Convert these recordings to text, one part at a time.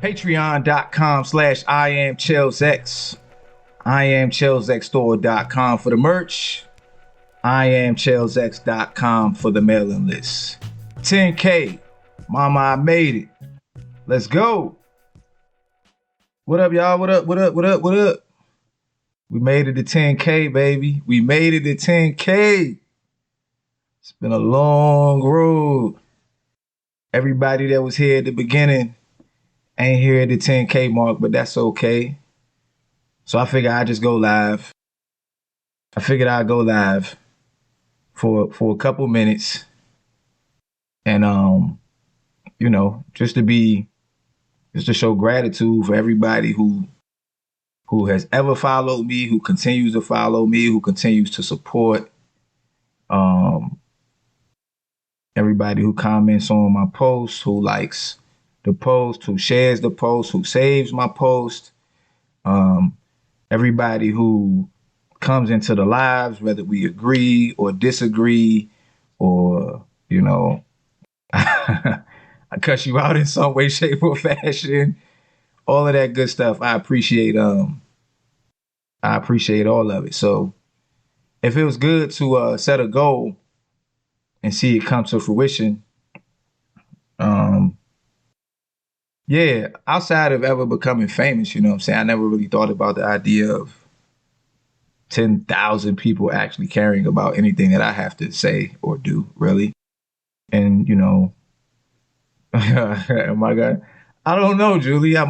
Patreon.com/IamChellsX. IamChellsXstore.com for the merch. IamChellsX.com for the mailing list. 10K. Mama, I made it. Let's go. What up, y'all? What up? What up? What up? What up? We made it to 10K, baby. We made it to 10K. It's been a long road. Everybody that was here at the beginning ain't here at the 10K mark, but that's okay. So I figured I'd just go live. I figured I'd go live for a couple minutes. And just to show gratitude for everybody who has ever followed me, who continues to follow me, who continues to support. Everybody who comments on my posts, who likes the post, who shares the post, who saves my post. Everybody who comes into the lives, whether we agree or disagree, or, I cuss you out in some way, shape, or fashion. All of that good stuff. I appreciate all of it. So it feels good to set a goal and see it come to fruition. Outside of ever becoming famous, I never really thought about the idea of 10,000 people actually caring about anything that I have to say or do, really. And, oh my God, I don't know, Julie. I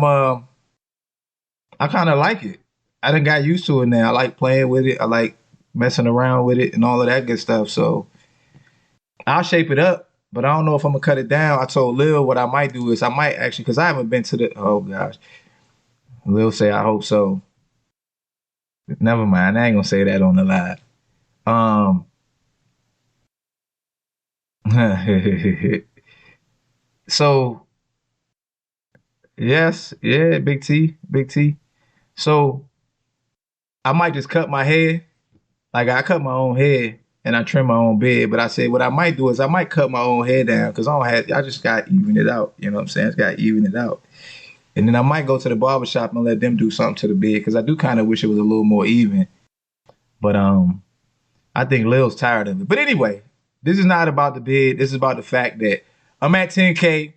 kind of like it. I done got used to it now. I like playing with it. I like messing around with it and all of that good stuff. So I'll shape it up, but I don't know if I'm gonna cut it down. I told Lil what I might do is I might actually, because I haven't been to the, oh gosh. Lil say, I hope so. Never mind. I ain't gonna say that on the live. So, yes, yeah, Big T. So I might just cut my hair. Like I cut my own hair and I trim my own beard. But I said what I might do is I might cut my own hair down because I just got to even it out. You know what I'm saying? I just got to even it out. And then I might go to the barbershop and let them do something to the beard because I do kind of wish it was a little more even. But I think Lil's tired of it. But anyway, this is not about the beard. This is about the fact that I'm at 10K.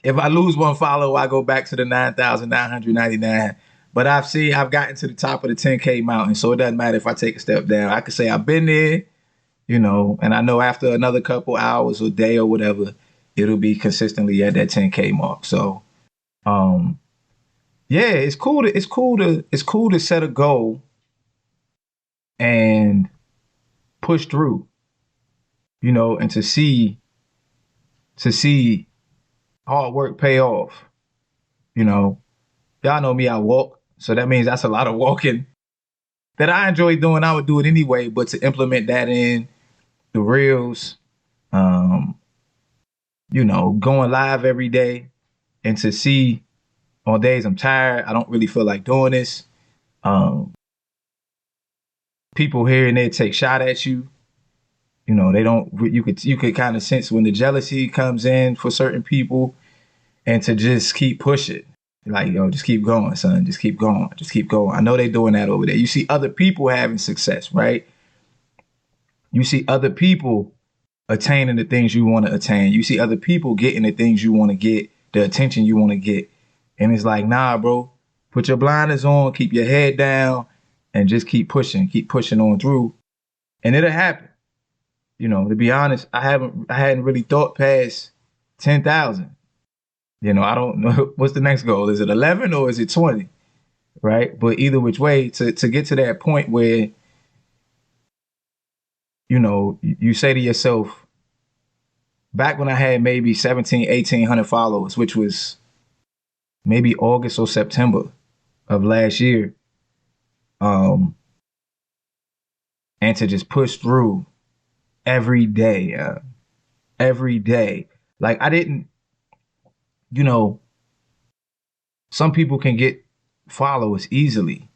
If I lose one follower, I go back to the 9,999. But I've gotten to the top of the 10K mountain, so it doesn't matter if I take a step down. I can say I've been there, and I know after another couple hours or day or whatever, it'll be consistently at that 10K mark. So, it's cool to set a goal and push through, and to see hard work pay off. Y'all know me, I walk. So that means that's a lot of walking that I enjoy doing. I would do it anyway, but to implement that in the reels, going live every day and to see on days I'm tired, I don't really feel like doing this. People here and there take shot at you. They don't, you could kind of sense when the jealousy comes in for certain people and to just keep pushing. Like, yo, just keep going, son. Just keep going. Just keep going. I know they're doing that over there. You see other people having success, right? You see other people attaining the things you want to attain. You see other people getting the things you want to get, the attention you want to get. And it's like, nah, bro, put your blinders on, keep your head down, and just keep pushing on through. And it'll happen. To be honest, I hadn't really thought past 10,000. I don't know what's the next goal. Is it 11 or is it 20? Right. But either which way, to get to that point where, you say to yourself, back when I had maybe 1,800 followers, which was maybe August or September of last year. And to just push through every day. Like I didn't, some people can get followers easily,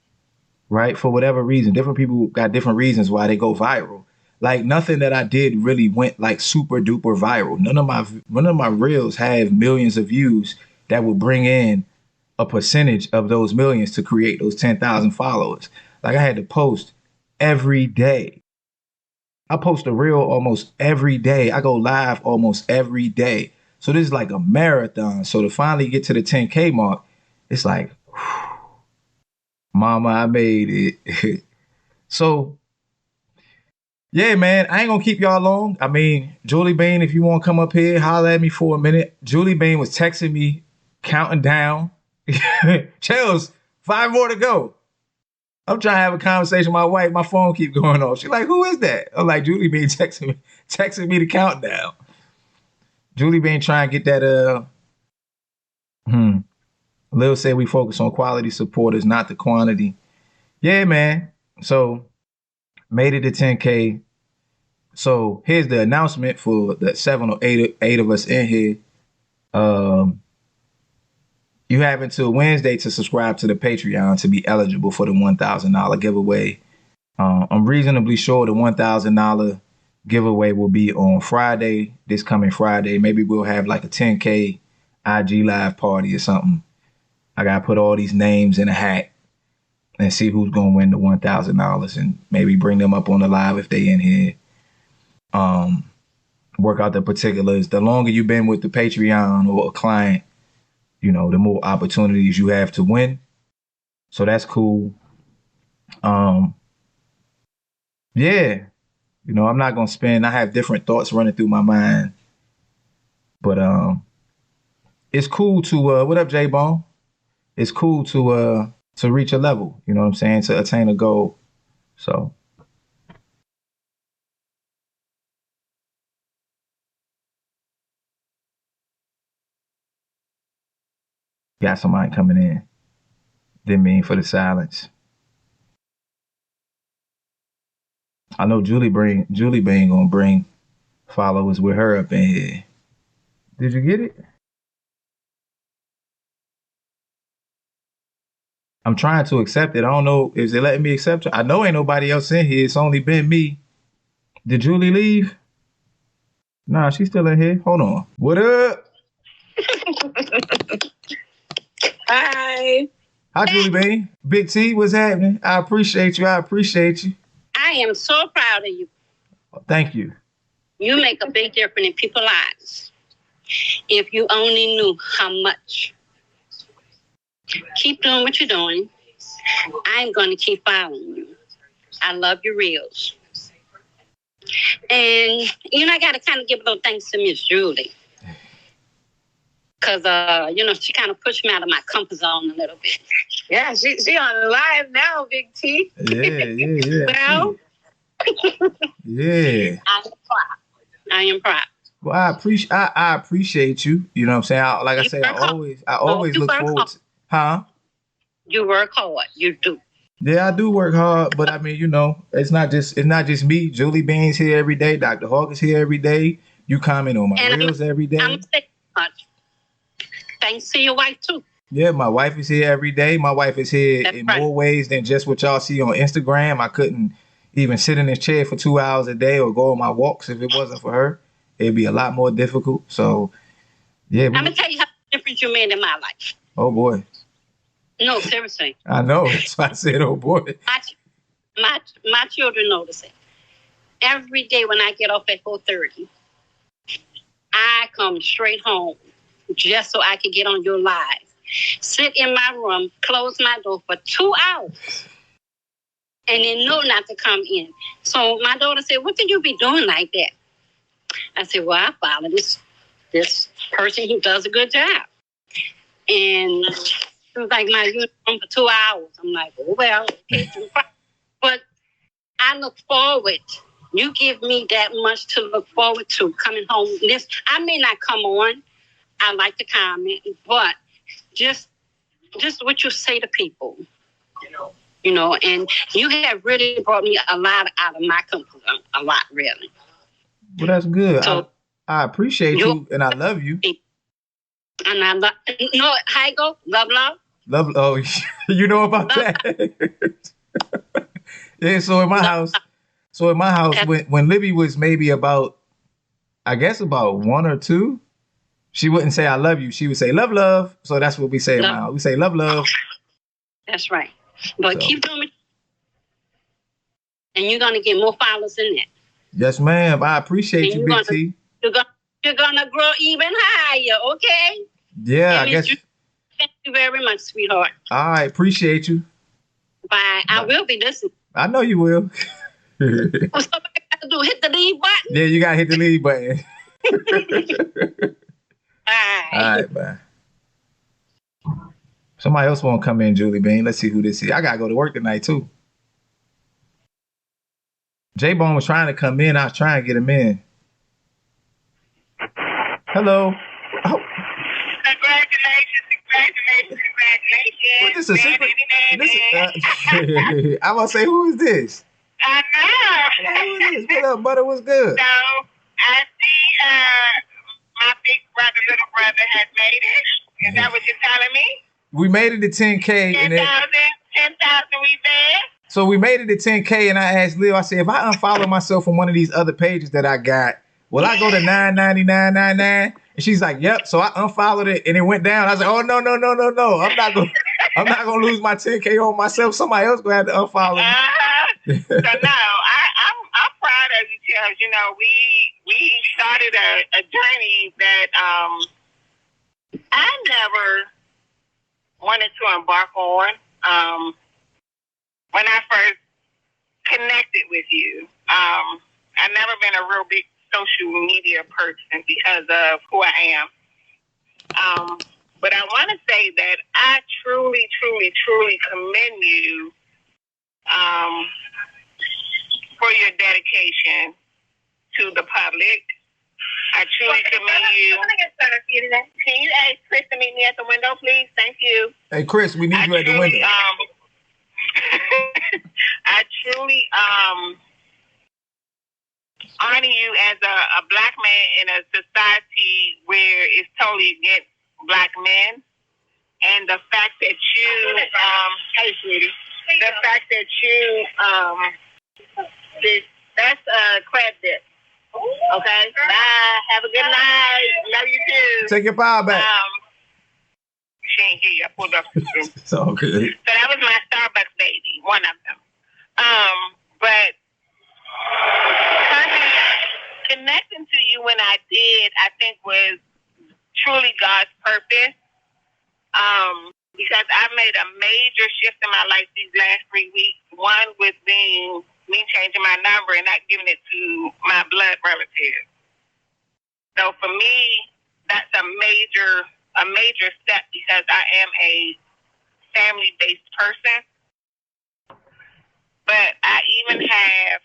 right? For whatever reason. Different people got different reasons why they go viral. Like nothing that I did really went like super duper viral. None of my reels have millions of views that will bring in a percentage of those millions to create those 10,000 followers. Like I had to post every day. I post a reel almost every day. I go live almost every day. So this is like a marathon. So to finally get to the 10K mark, it's like, whew, mama, I made it. So yeah, man, I ain't gonna keep y'all long. I mean, Julie Bean, if you want to come up here, holler at me for a minute. Julie Bean was texting me, counting down. Chels, 5 more to go. I'm trying to have a conversation with my wife. My phone keep going off. She's like, "Who is that?" I'm like, "Julie Bean texting me the countdown." Julie Bean trying to get that. Lil said we focus on quality supporters, not the quantity. Yeah, man. So made it to 10K. So here's the announcement for the 7 or 8 of us in here. You have until Wednesday to subscribe to the Patreon to be eligible for the $1,000 giveaway. I'm reasonably sure the $1,000 giveaway will be on Friday, this coming Friday. Maybe we'll have like a 10K IG live party or something. I got to put all these names in a hat and see who's going to win the $1,000 and maybe bring them up on the live if they in here. Work out the particulars. The longer you've been with the Patreon or a client, you know, the more opportunities you have to win. So that's cool. Yeah, you know, I'm not gonna spend. I have different thoughts running through my mind, but it's cool to what up, J Bone? It's cool to reach a level. You know what I'm saying? To attain a goal. So got somebody coming in. Didn't mean for the silence. I know Julie Bang gonna bring followers with her up in here. Did you get it? I'm trying to accept it. I don't know if they letting me accept it. I know ain't nobody else in here. It's only been me. Did Julie leave? Nah, she's still in here. Hold on. What up? Hi. Hi, Julie Bang. Big T, what's happening? I appreciate you. I appreciate you. I am so proud of you. Thank you. You make a big difference in people's lives. If you only knew how much. Keep doing what you're doing. I'm going to keep following you. I love your reels. And, you know, I got to kind of give a little thanks to Miss Julie. Because, you know, she kind of pushed me out of my comfort zone a little bit. Yeah, she on live now, Big T. Yeah. Well, yeah. I am proud. Well, I appreciate you. You know what I'm saying? I always look forward to, huh? You work hard. You do. Yeah, I do work hard, but I mean, you know, it's not just me. Julie Bean's here every day. Dr. Hawk is here every day. You comment on my reels every day. I'm saying much. Thanks to your wife too. Yeah, my wife is here every day. My wife is here in more ways than just what y'all see on Instagram. I couldn't even sit in this chair for 2 hours a day or go on my walks if it wasn't for her. It'd be a lot more difficult. So, yeah. I'm gonna tell you how different you made in my life. Oh boy. No, seriously. I know. That's why I said, oh boy. My children notice it. Every day when I get off at 4:30, I come straight home just so I can get on your live. Sit in my room, close my door for 2 hours, and then know not to come in. So my daughter said, "What can you be doing like that?" I said, "Well, I follow this person who does a good job." And she was like, "My uniform for 2 hours." I'm like, "Oh well, okay." But I look forward. You give me that much to look forward to coming home. I may not come on. I like to comment, but just what you say to people, you know, and you have really brought me a lot out of my comfort zone, a lot, really. Well, that's good. So, I appreciate you, and I love you. And I love, no, how you go? Love. Oh, you know about that? Yeah. So in my house, when Libby was maybe about 1 or 2, She wouldn't say I love you. She would say love, love. So that's what we say in my house. We say love, love. That's right. But So. keep doing it. And you're going to get more followers in that. Yes, ma'am. I appreciate you, Big T. You're gonna grow even higher, okay? Yeah, I guess. Thank you very much, sweetheart. All right, appreciate you. Bye. I will be listening. I know you will. What's somebody got to do? Hit the leave button? Yeah, you gotta hit the leave button. Bye. All right, bye. Somebody else won't come in, Julie Bean. Let's see who this is. I gotta go to work tonight too. J-Bone was trying to come in. I was trying to get him in. Hello. Oh. Congratulations. What, this a secret? I'm gonna say, who is this? I know. Who is this? What up, butter? What's good? So, I see my big brother, little brother has made it. Is that what you're telling me? We made it to 10K. 10,000 we there. So we made it to 10K, and I asked Lil, I said, if I unfollow myself from one of these other pages that I got, will I go to $9.99.99? And she's like, yep. So I unfollowed it, and it went down. I was like, oh, no. I'm not gonna lose my 10K on myself. Somebody else gonna have to unfollow me. So no, I'm proud of you, because you know we started a journey that I never wanted to embark on. When I first connected with you, I've never been a real big social media person because of who I am. But I want to say that I truly commend you for your dedication to the public. I truly commend you. Can you ask Chris to meet me at the window, please? Thank you. Hey, Chris, we need you at the window. I truly honor you as a black man in a society where it's totally against black men, and the fact that you hey sweetie, the fact that you that's crab dip. Okay, bye. Have a good night. Love you too. Take your power back. She ain't here. I pulled up the room. It's all good. So that was my Starbucks baby, one of them. But connecting to you when I did, I think was truly God's purpose. Because I made a major shift in my life these last 3 weeks. One with being me changing my number and not giving it to my blood relative. So for me, that's a major step, because I am a family-based person. But I even have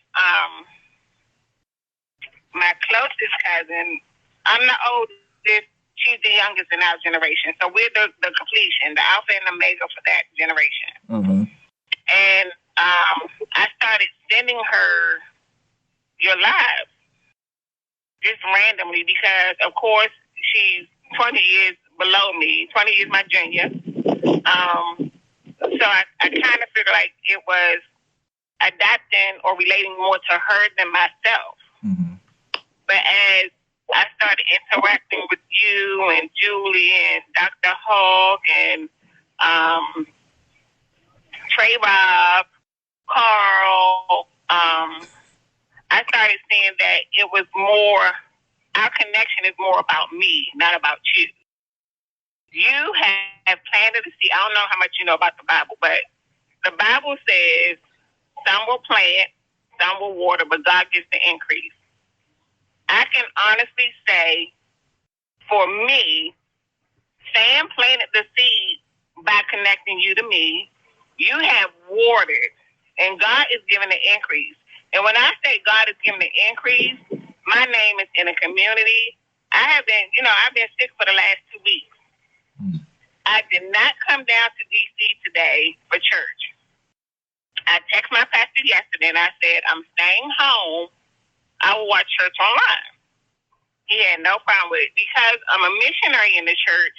my closest cousin. I'm the oldest. She's the youngest in our generation. So we're the completion, the alpha and omega for that generation. Mm-hmm. And I started sending her your live just randomly, because, of course, she's 20 years below me, 20 years my junior. So I kind of figured like it was adapting or relating more to her than myself. Mm-hmm. But as I started interacting with you and Julie and Dr. Hawk and Trey Rob, Carl, I started seeing that it was more, our connection is more about me, not about you. You have planted a seed. I don't know how much you know about the Bible, but the Bible says some will plant, some will water, but God gives the increase. I can honestly say, for me, Sam planted the seed by connecting you to me. You have watered, and God is giving the increase. And when I say God is giving the increase, my name is in a community. I've been sick for the last 2 weeks. I did not come down to D.C. today for church. I texted my pastor yesterday, and I said, I'm staying home. I will watch church online. He had no problem with it. Because I'm a missionary in the church,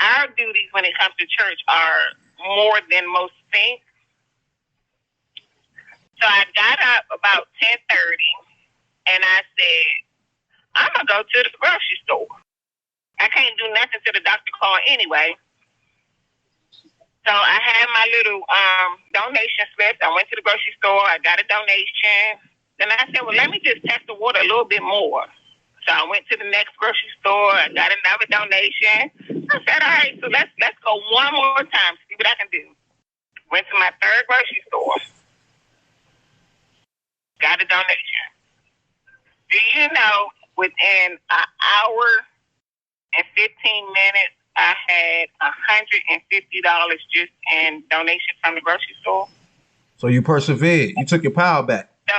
our duties when it comes to church are more than most think. So I got up about 10:30, and I said, I'm going to go to the grocery store. I can't do nothing till the doctor call anyway. So I had my little donation slips. I went to the grocery store. I got a donation. Then I said, well, let me just test the water a little bit more. So I went to the next grocery store. I got another donation. I said, all right, so let's go one more time, see what I can do. Went to my third grocery store. Got a donation. Do you know, within an hour and 15 minutes, I had $150 just in donation from the grocery store. So you persevered. You took your power back. So,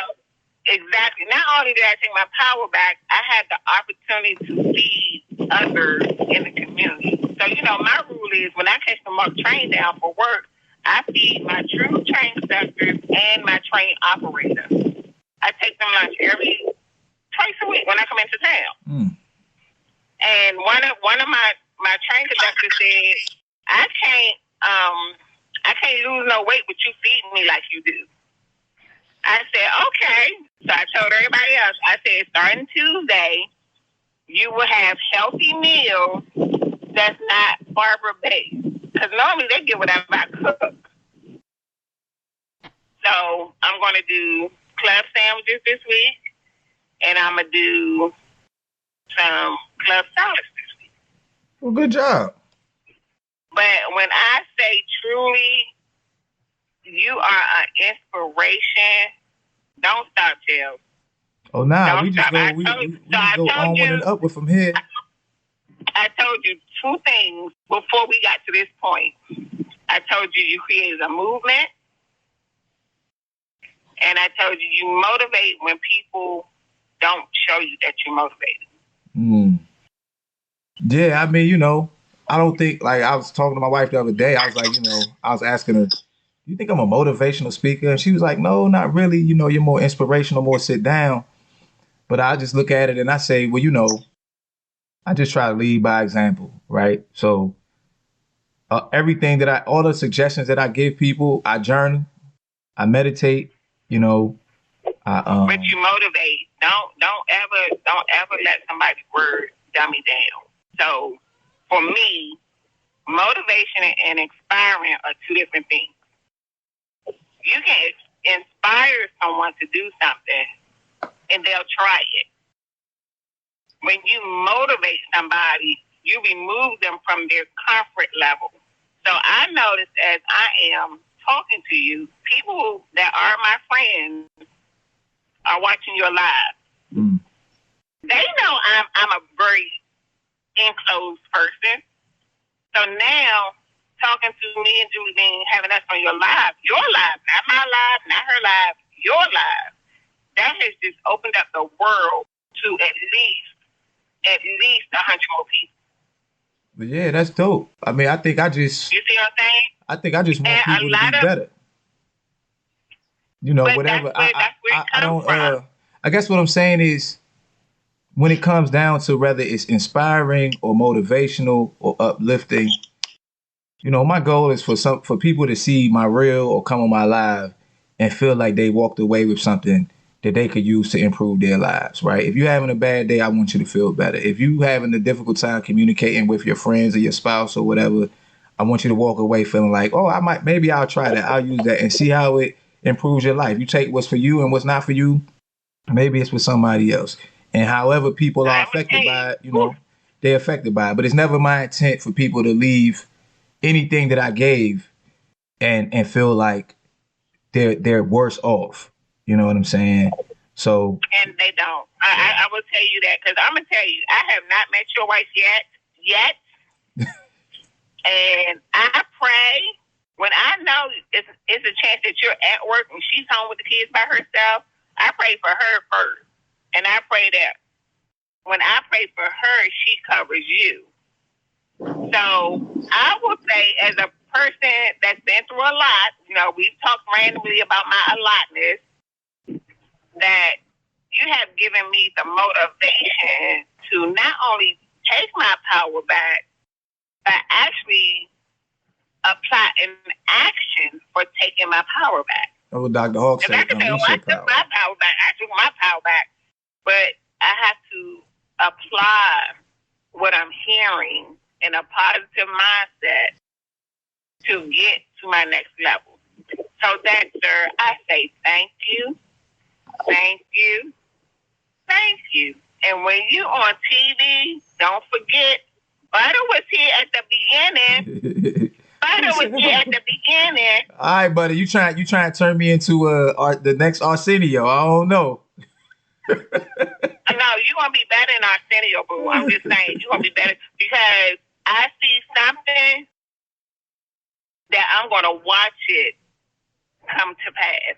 exactly. Not only did I take my power back, I had the opportunity to feed others in the community. So, you know, my rule is when I catch the train down for work, I feed my true train conductors and my train operators. I take them lunch twice a week when I come into town. And one of my train conductors said, I can't lose no weight, but you feed me like you do. I said, okay. So I told everybody else, I said, starting Tuesday, you will have healthy meals that's not Barbara-based. Because normally they get whatever I cook. So I'm going to do club sandwiches this week, and I'm going to do some club salads this week. Well, good job. But when I say truly, you are an inspiration. Don't stop, Jill. Oh, nah, we just go, we go onward and upward from here. I told you two things before we got to this point. I told you created a movement, and I told you motivate when people don't show you that you're motivated. Yeah, I mean, you know, I don't think, like, I was talking to my wife the other day. I was like, you know, I was asking her, you think I'm a motivational speaker? And she was like, no, not really. You know, you're more inspirational, more sit down. But I just look at it and I say, well, you know, I just try to lead by example, right? So everything that all the suggestions that I give people, I journal, I meditate, you know. But you motivate. Don't ever let somebody's word dumb me down. So for me, motivation and inspiring are two different things. You can inspire someone to do something and they'll try it. When you motivate somebody, you remove them from their comfort level. So I noticed as I am talking to you, people that are my friends are watching your live. They know I'm a very enclosed person. So now, talking to me and Julie Bean, having us on your live, not my live, not her live, your live, that has just opened up the world to at least 100 more people. But yeah, that's dope. I mean, I think I just... You see what I'm saying? I think I just want people to be better. You know, but whatever. I guess what I'm saying is, when it comes down to whether it's inspiring or motivational or uplifting, you know, my goal is for people to see my reel or come on my live and feel like they walked away with something that they could use to improve their lives, right? If you're having a bad day, I want you to feel better. If you're having a difficult time communicating with your friends or your spouse or whatever, I want you to walk away feeling like, oh, maybe I'll try that. I'll use that and see how it improves your life. You take what's for you and what's not for you, maybe it's with somebody else. And however people are affected by it, you know, they're affected by it. But it's never my intent for people to leave anything that I gave and feel like they're worse off. You know what I'm saying? So. And they don't. I will tell you that because I'm going to tell you, I have not met your wife yet. And I pray when I know it's a chance that you're at work and she's home with the kids by herself, I pray for her first. And I pray that when I pray for her, she covers you. So I will say, as a person that's been through a lot, you know, we've talked randomly about my allotness, that you have given me the motivation to not only take my power back, but actually apply an action for taking my power back. Oh, Dr. Hawk said, I took my power back. I took my power back. But I have to apply what I'm hearing in a positive mindset to get to my next level. So that, sir, I say thank you, thank you, thank you. And when you on TV, don't forget, Butter was here at the beginning. Butter was here at the beginning. All right, buddy, you trying to turn me into the next Arsenio? I don't know. No, you're gonna be better than Arsenio, boo. I'm just saying, you're gonna be better because I see something that I'm gonna watch it come to pass.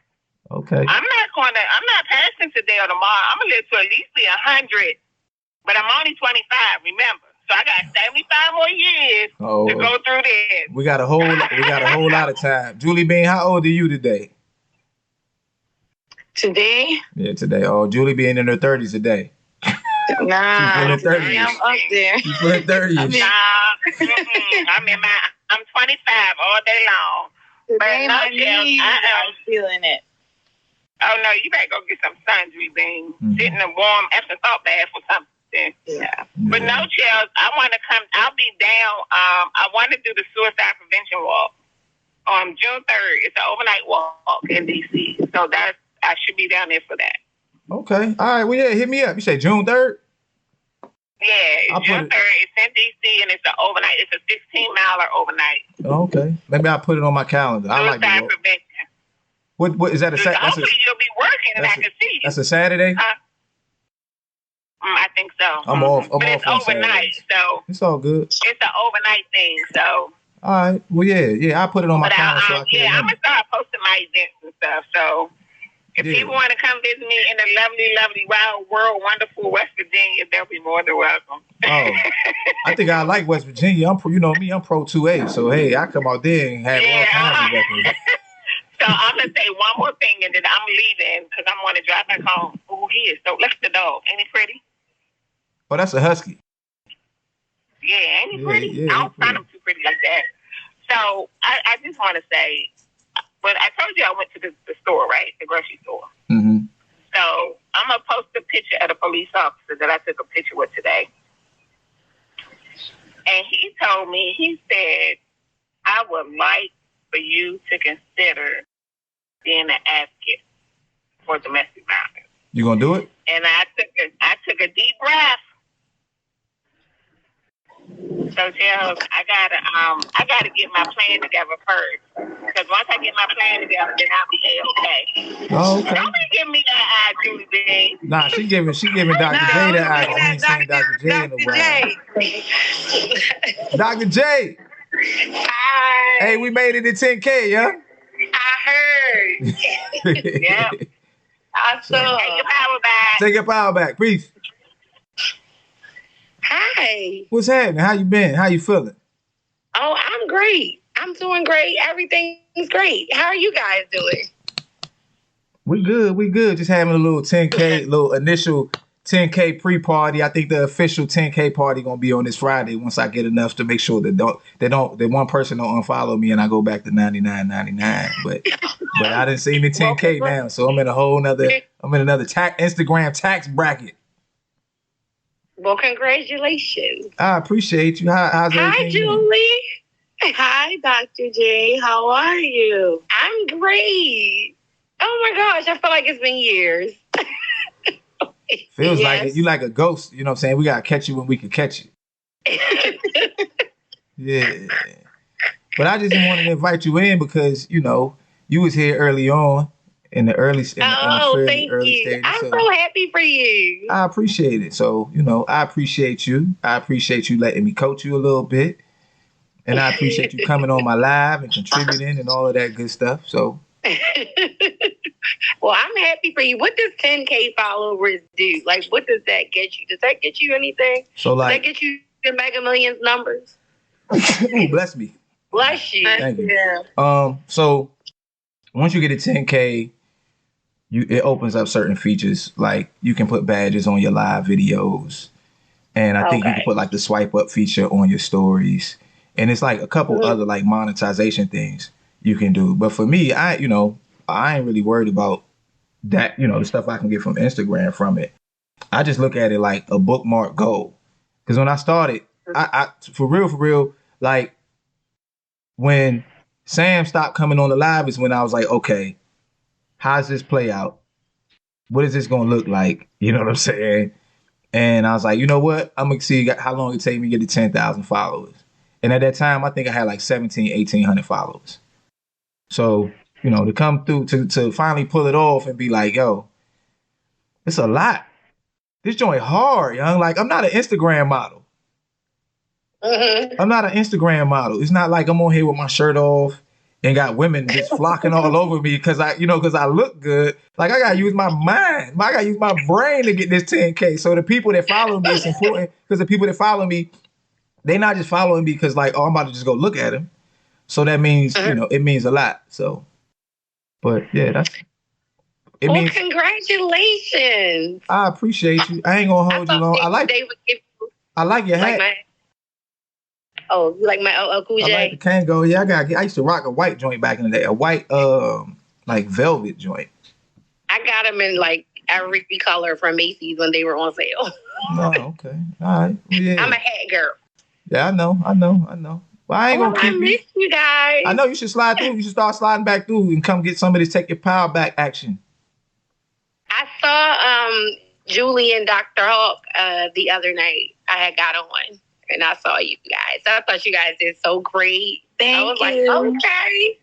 Okay. I'm not passing today or tomorrow. I'm gonna live to at least be 100, but I'm only 25. Remember, so I got 75 more years to go through this. We got a whole lot of time. Julie Bean, how old are you today? Today? Yeah, today. Oh, Julie Bean in her 30s today. Nah, she's in her 30s. I'm up there. She's in her 30s. I'm 25 all day long. Today, but my knees are feeling it. Oh no, you better go get some sun, Bean. Sit in a warm Epsom salt bath or something. Yeah. But no, Chels, I want to come. I'll be down. I want to do the suicide prevention walk on June 3rd. It's an overnight walk in DC. So I should be down there for that. Okay. All right. Well, yeah, hit me up. You say June 3rd? Yeah, June 3rd. It's in DC and it's an overnight. It's a 16-miler overnight. Okay. Maybe I'll put it on my calendar. I like suicide prevention. What is that? Hopefully you'll be working and I can see you. That's a Saturday? I think so. I'm off. But it's overnight, so it's all good. It's an overnight thing, so. All right. Well, yeah. I'll put it on my calendar. I'm gonna start posting my events and stuff. So if people want to come visit me in the lovely, lovely, wild, world, wonderful West Virginia, they'll be more than welcome. Oh, I think I like West Virginia. I'm pro 2A, so hey, I come out there and have all kinds of weapons. So I'm gonna say one more thing, and then I'm leaving because I'm gonna drive back home. Oh, he is. So look at the dog. Ain't he pretty? Oh, that's a husky. Yeah, ain't he pretty? I don't find him too pretty like that. So I just want to say, but I told you I went to the store, right? The grocery store. Mm-hmm. So I'm gonna post a picture of the police officer that I took a picture with today, and he told me, he said, I would like for you to consider being an advocate for domestic violence. You gonna do it? And I took a deep breath. So Charles, I gotta get my plan together first. Because once I get my plan together, then I'll be okay. Oh, okay. Don't be giving me that eye, Julie B. Nah, she giving Dr. J that eye. We ain't seen Dr. J in a while. Dr. J. Hi. Hey, we made it to 10K, yeah? I heard. Yeah. Awesome. Take your power back. Take your power back. Peace. Hi. What's happening? How you been? How you feeling? Oh, I'm great. I'm doing great. Everything's great. How are you guys doing? We good. Just having a little 10K, little initial 10K pre-party. I think the official 10K party gonna be on this Friday once I get enough to make sure that one person don't unfollow me and I go back to 99.99. But I didn't see the 10K now, so I'm in another Instagram tax bracket. Well, congratulations. I appreciate you. How's everything? Hi, Julie. Hi, Dr. J. How are you? I'm great. Oh my gosh, I feel like it's been years. Feels like it. You like a ghost. You know what I'm saying? We gotta catch you when we can catch you. Yeah. But I just wanted to invite you in because, you was here early on in the early stages. I'm so happy for you. I appreciate it. So, I appreciate you. I appreciate you letting me coach you a little bit. And I appreciate you coming on my live and contributing and all of that good stuff. So well, I'm happy for you. What does 10K followers do? Like, what does that get you? Does that get you anything? So, does that get you the Mega Millions numbers? Ooh, bless me. Bless you. Thank you. Yeah. So once you get to 10K, it opens up certain features. Like you can put badges on your live videos. And I think you can put like the swipe up feature on your stories. And it's like a couple other like monetization things you can do. But for me, I ain't really worried about that, the stuff I can get from Instagram from it. I just look at it like a bookmark goal. Because when I started, I for real, like when Sam stopped coming on the live is when I was like, okay, how's this play out? What is this gonna look like? You know what I'm saying? And I was like, you know what? I'm gonna see how long it take me to get to 10,000 followers. And at that time, I think I had like 1,800 followers. So, you know, to come through to finally pull it off and be like, yo, it's a lot. This joint hard, young. Like, I'm not an Instagram model. Mm-hmm. I'm not an Instagram model. It's not like I'm on here with my shirt off and got women just flocking all over me because I look good. Like, I gotta use my mind. I gotta use my brain to get this 10K. So the people that follow me, it's important because the people that follow me, they not just following me because like, oh, I'm about to just go look at him. So that means, you know, it means a lot. So, but yeah, well, congratulations. I appreciate you. I ain't gonna hold you long. I like your hat. You like my Cool J? I like the Kango. Yeah, I used to rock a white joint back in the day. A white, like velvet joint. I got them in like every color from Macy's when they were on sale. No, okay. All right. Well, yeah. I'm a hat girl. Yeah, I know. Well, I ain't gonna keep I miss you guys. I know you should slide through. You should start sliding back through and come get some of this Take Your Power Back action. I saw Julie and Dr. Hawk the other night. I had got on and I saw you guys. I thought you guys did so great. I was like, okay.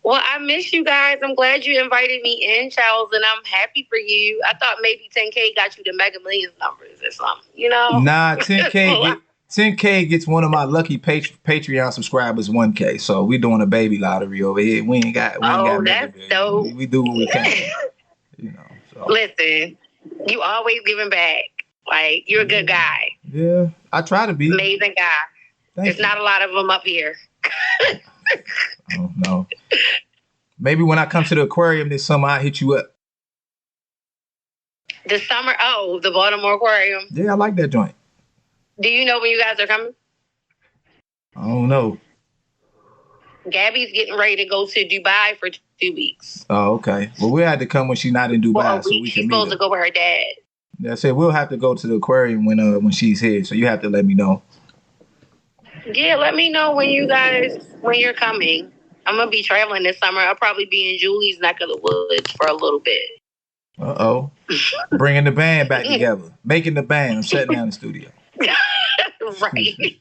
Well, I miss you guys. I'm glad you invited me in, Charles, and I'm happy for you. I thought maybe 10K got you the Mega Millions numbers or something, you know? Nah, 10K gets one of my lucky Patreon subscribers 1K. So we doing a baby lottery over here. We ain't got that's dope. We do what we can. You know. So. Listen, you always giving back. Like, you're a good guy. Yeah, I try to be. Amazing guy. There's not a lot of them up here. Oh, no. Maybe when I come to the aquarium this summer, I'll hit you up. This summer? Oh, the Baltimore Aquarium. Yeah, I like that joint. Do you know when you guys are coming? I don't know. Gabby's getting ready to go to Dubai for 2 weeks. Oh, okay. Well, we'll have to come when she's not in Dubai, so we can meet. She's supposed to go with her dad. Yeah, I said we'll have to go to the aquarium when she's here, so you have to let me know. Yeah, let me know when you're coming. I'm gonna be traveling this summer. I'll probably be in Julie's neck of the woods for a little bit. Uh-oh. Bringing the band back together. Making the band. I'm shutting down the studio. Right.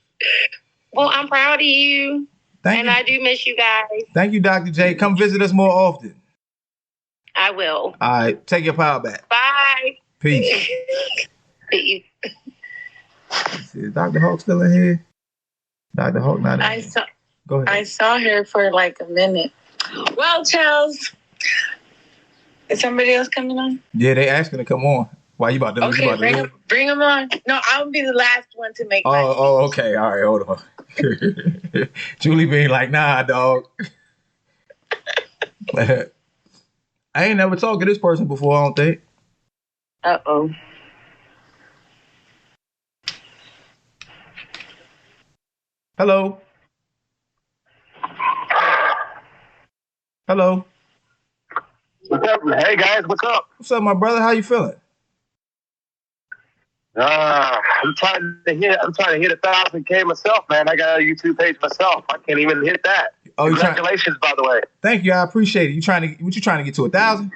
Well, I'm proud of you. Thank you. I do miss you guys. Thank you, Dr. J. Come visit us more often. I will. All right. Take your power back. Bye. Peace. Peace. Is Dr. Hawk still in here? Dr. Hawk not in here. Go ahead. I saw her for like a minute. Well, Charles, is somebody else coming on? Yeah, they asking to come on. Why you about to? Okay, bring them on. No, I'll be the last one to make. Okay. All right, hold on. Julie being like, nah, dog. I ain't never talked to this person before, I don't think. Uh-oh. Hello. Hello. What's up? Hey guys, what's up? What's up, my brother? How you feeling? I'm trying to hit 1,000K myself, man. I got a YouTube page myself. I can't even hit that. Oh, congratulations, by the way. Thank you. I appreciate it. What you trying to get to 1,000?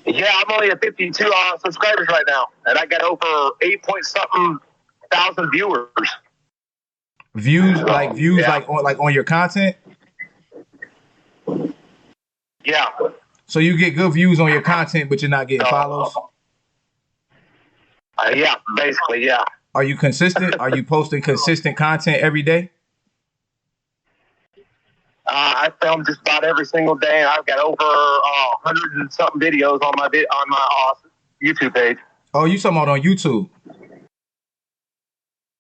Yeah, I'm only at 52 subscribers right now, and I got over 8-point-something thousand viewers. Views like on your content. Yeah. So you get good views on your content, but you're not getting follows? Yeah, basically, yeah. Are you consistent? Are you posting consistent content every day? I film just about every single day, and I've got over 100 and something videos on my YouTube page. Oh, you talking about on YouTube?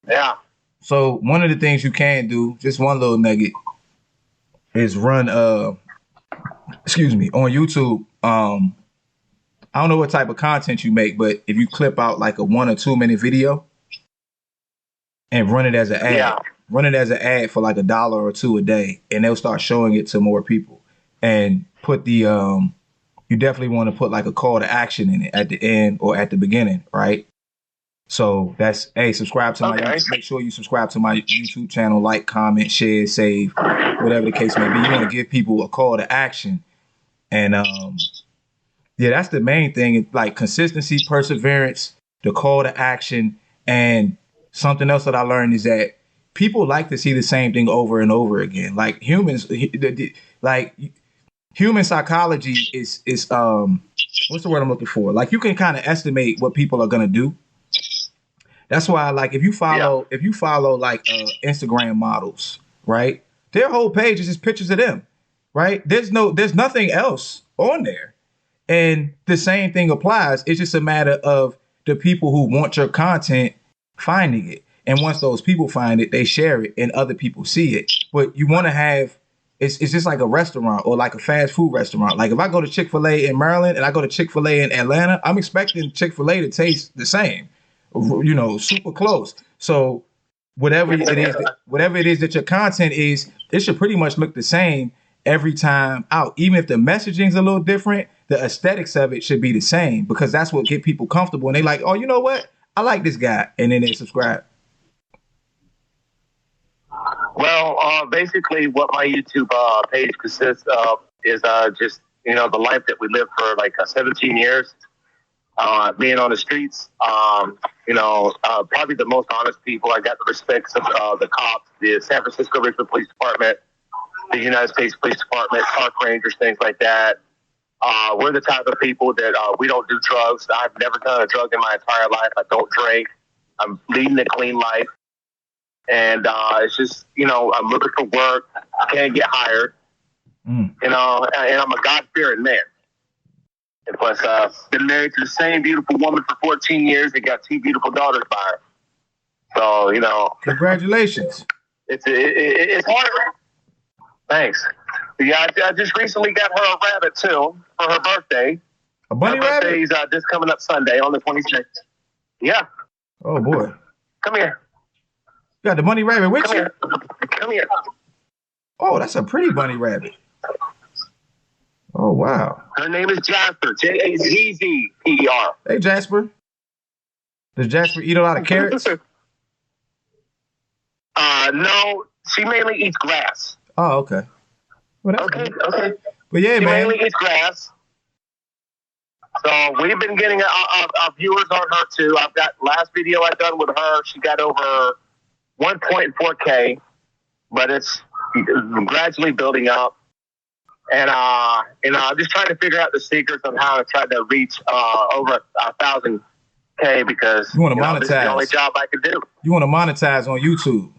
Yeah. So one of the things you can do, just one little nugget, is run on YouTube. I don't know what type of content you make, but if you clip out like a 1 or 2 minute video and run it as an ad, run it as an ad for like $1 or $2 a day, and they'll start showing it to more people. And put the you definitely want to put like a call to action in it at the end or at the beginning, right? So that's, hey, subscribe to my, make sure you subscribe to my YouTube channel, like, comment, share, save, whatever the case may be. You want to give people a call to action. And yeah, that's the main thing. Like consistency, perseverance, the call to action. And something else that I learned is that people like to see the same thing over and over again. Like humans, like human psychology is what's the word I'm looking for? Like you can kind of estimate what people are gonna do. That's why, like, if you follow like Instagram models, right? Their whole page is just pictures of them, right? There's nothing else on there. And the same thing applies. It's just a matter of the people who want your content finding it. And once those people find it, they share it and other people see it. But you want to have, it's just like a restaurant or like a fast food restaurant. Like if I go to Chick-fil-A in Maryland and I go to Chick-fil-A in Atlanta, I'm expecting Chick-fil-A to taste the same, you know, super close. So whatever it is that your content is, it should pretty much look the same every time out. Even if the messaging's a little different, the aesthetics of it should be the same because that's what get people comfortable. And they like, oh, you know what? I like this guy. And then they subscribe. Well, basically what my YouTube page consists of is just, you know, the life that we lived for like 17 years, being on the streets, you know, probably the most honest people. I got the respect of the cops, the San Francisco Richmond Police Department, the United States Police Department, park rangers, things like that. We're the type of people that we don't do drugs. I've never done a drug in my entire life. I don't drink. I'm leading a clean life. And it's just, you know, I'm looking for work. I can't get hired. You know, and I'm a God-fearing man. And plus, been married to the same beautiful woman for 14 years and got 2 beautiful daughters by her. So, you know. Congratulations. It's hard. Thanks. Yeah, I just recently got her a rabbit, too, for her birthday. A bunny rabbit? Her birthday's just coming up Sunday on the 26th. Yeah. Oh, boy. Come here. You got the bunny rabbit with you? Come here. Oh, that's a pretty bunny rabbit. Oh, wow. Her name is Jasper. Jazzper. Hey, Jasper. Does Jasper eat a lot of carrots? No. She mainly eats grass. Oh, okay. Well, okay. But yeah, she man. mainly eats grass. So we've been getting our viewers on her, too. I've got last video I done with her. She got over 1.4K, but it's gradually building up. And, you know, I'm just trying to figure out the secrets on how to try to reach over 1,000K because you want to monetize. This is the only job I can do. You want to monetize on YouTube.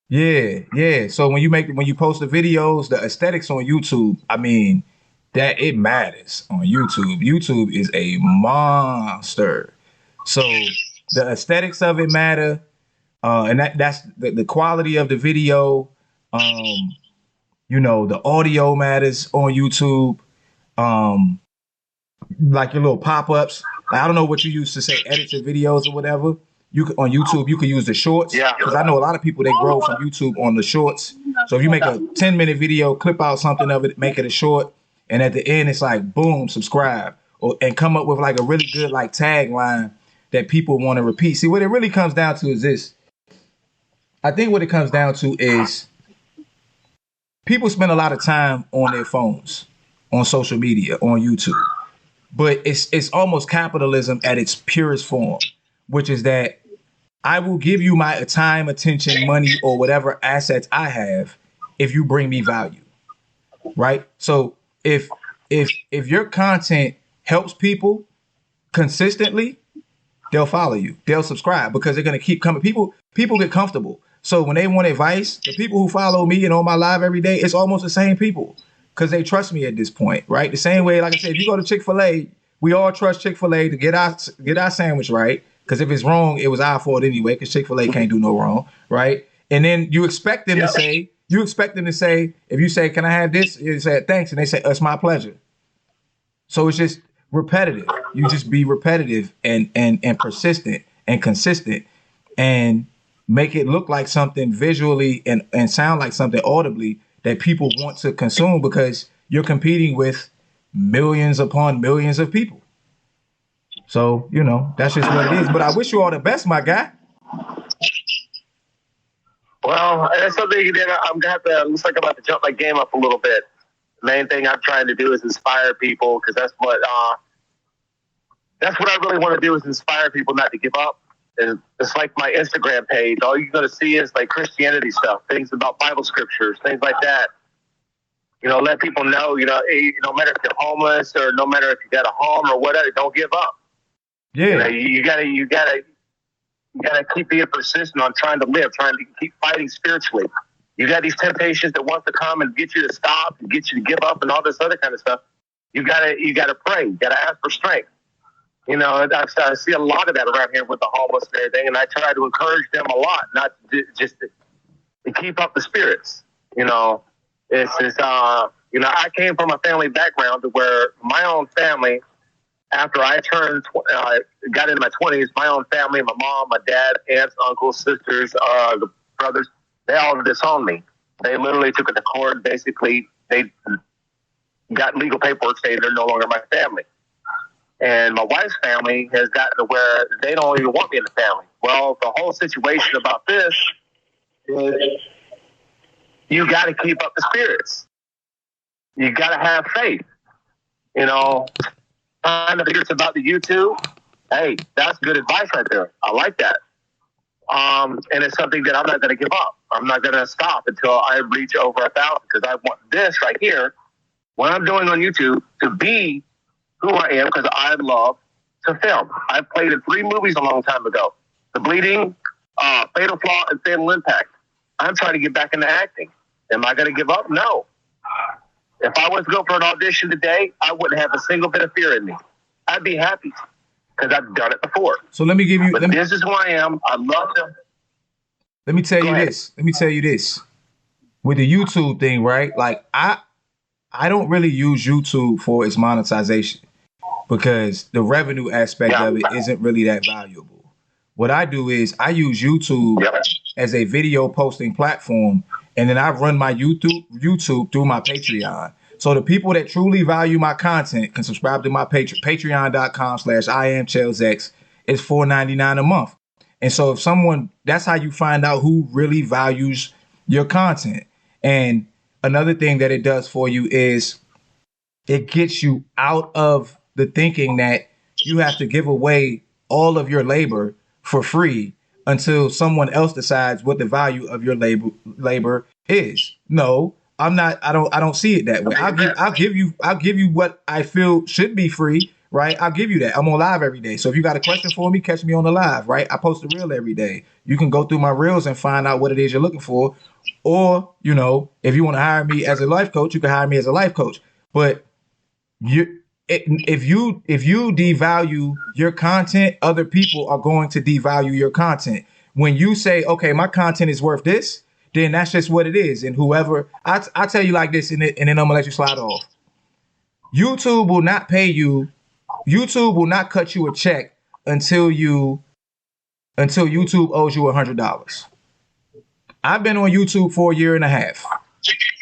Yeah. So when you post the videos, the aesthetics on YouTube, I mean, that it matters on YouTube. YouTube is a monster. So the aesthetics of it matter. And that's the quality of the video. You know, the audio matters on YouTube. Like your little pop-ups. I don't know what you use to say, edit your videos or whatever. On YouTube, you can use the shorts. Yeah. Because I know a lot of people, they grow from YouTube on the shorts. So if you make a 10-minute video, clip out something of it, make it a short, and at the end, it's like, boom, subscribe. And come up with like a really good like tagline that people want to repeat. See, what it really comes down to is this. I think what it comes down to is people spend a lot of time on their phones, on social media, on YouTube. But it's almost capitalism at its purest form, which is that I will give you my time, attention, money, or whatever assets I have if you bring me value, right? So if your content helps people consistently, they'll follow you. They'll subscribe because they're going to keep coming. People get comfortable. So when they want advice, the people who follow me and on my live every day, it's almost the same people because they trust me at this point, right? The same way, like I said, if you go to Chick-fil-A, we all trust Chick-fil-A to get our sandwich right. Because if it's wrong, it was our fault anyway, because Chick-fil-A can't do no wrong, right? And then you expect them to say, if you say, can I have this? You say, thanks. And they say, it's my pleasure. So it's just repetitive. You just be repetitive and persistent and consistent and make it look like something visually and sound like something audibly that people want to consume because you're competing with millions upon millions of people. So, you know, that's just what it is. But I wish you all the best, my guy. Well, that's something that I'm gonna have to. Looks like I'm about to jump my game up a little bit. The main thing I'm trying to do is inspire people, because that's what I really want to do, is inspire people not to give up. And it's like my Instagram page. All you're gonna see is like Christianity stuff, things about Bible scriptures, things like that. You know, let people know. You know, no matter if you're homeless or no matter if you got a home or whatever, don't give up. Yeah. You know, you gotta keep being persistent on trying to live, trying to keep fighting spiritually. You got these temptations that want to come and get you to stop and get you to give up and all this other kind of stuff. You gotta pray. You gotta ask for strength. You know, I see a lot of that around here with the homeless and everything, and I try to encourage them a lot, not just to keep up the spirits. You know, it's just, you know, I came from a family background where my own family, after I got into my 20s, my own family, my mom, my dad, aunts, uncles, sisters, the brothers, they all disowned me. They literally took it to court. Basically, they got legal paperwork saying they're no longer my family. And my wife's family has gotten to where they don't even want me in the family. Well, the whole situation about this is you got to keep up the spirits. You got to have faith. You know, trying to figure it's about the YouTube. Hey, that's good advice right there. I like that. And it's something that I'm not going to give up. I'm not going to stop until I reach over 1,000, because I want this right here, what I'm doing on YouTube, to be who I am, because I love to film. I played in 3 movies a long time ago: The Bleeding, Fatal Flaw, and Fatal Impact. I'm trying to get back into acting. Am I going to give up? No. If I was to go for an audition today, I wouldn't have a single bit of fear in me. I'd be happy, because I've done it before. So let me give you. But this is who I am. I love them. Let me tell you this. Let me tell you this. With the YouTube thing, right? Like I don't really use YouTube for its monetization, because the revenue aspect of it isn't really that valuable. What I do is I use YouTube as a video posting platform, and then I run my YouTube through my Patreon. So the people that truly value my content can subscribe to my patreon.com/IamChellsX. It's $4.99 a month. And so if that's how you find out who really values your content. And another thing that it does for you is it gets you out of the thinking that you have to give away all of your labor for free until someone else decides what the value of your labor is. No, I'm not. I don't see it that way. I'll give you what I feel should be free, right? I'll give you that. I'm on live every day. So if you got a question for me, catch me on the live, right? I post a reel every day. You can go through my reels and find out what it is you're looking for. Or, you know, if you want to hire me as a life coach, you can hire me as a life coach. But if you devalue your content, other people are going to devalue your content. When you say, okay, my content is worth this, then that's just what it is. And whoever, I tell you like this, and then I'm gonna let you slide off. YouTube will not pay you. YouTube will not cut you a check until YouTube owes you $100. I've been on YouTube for 1.5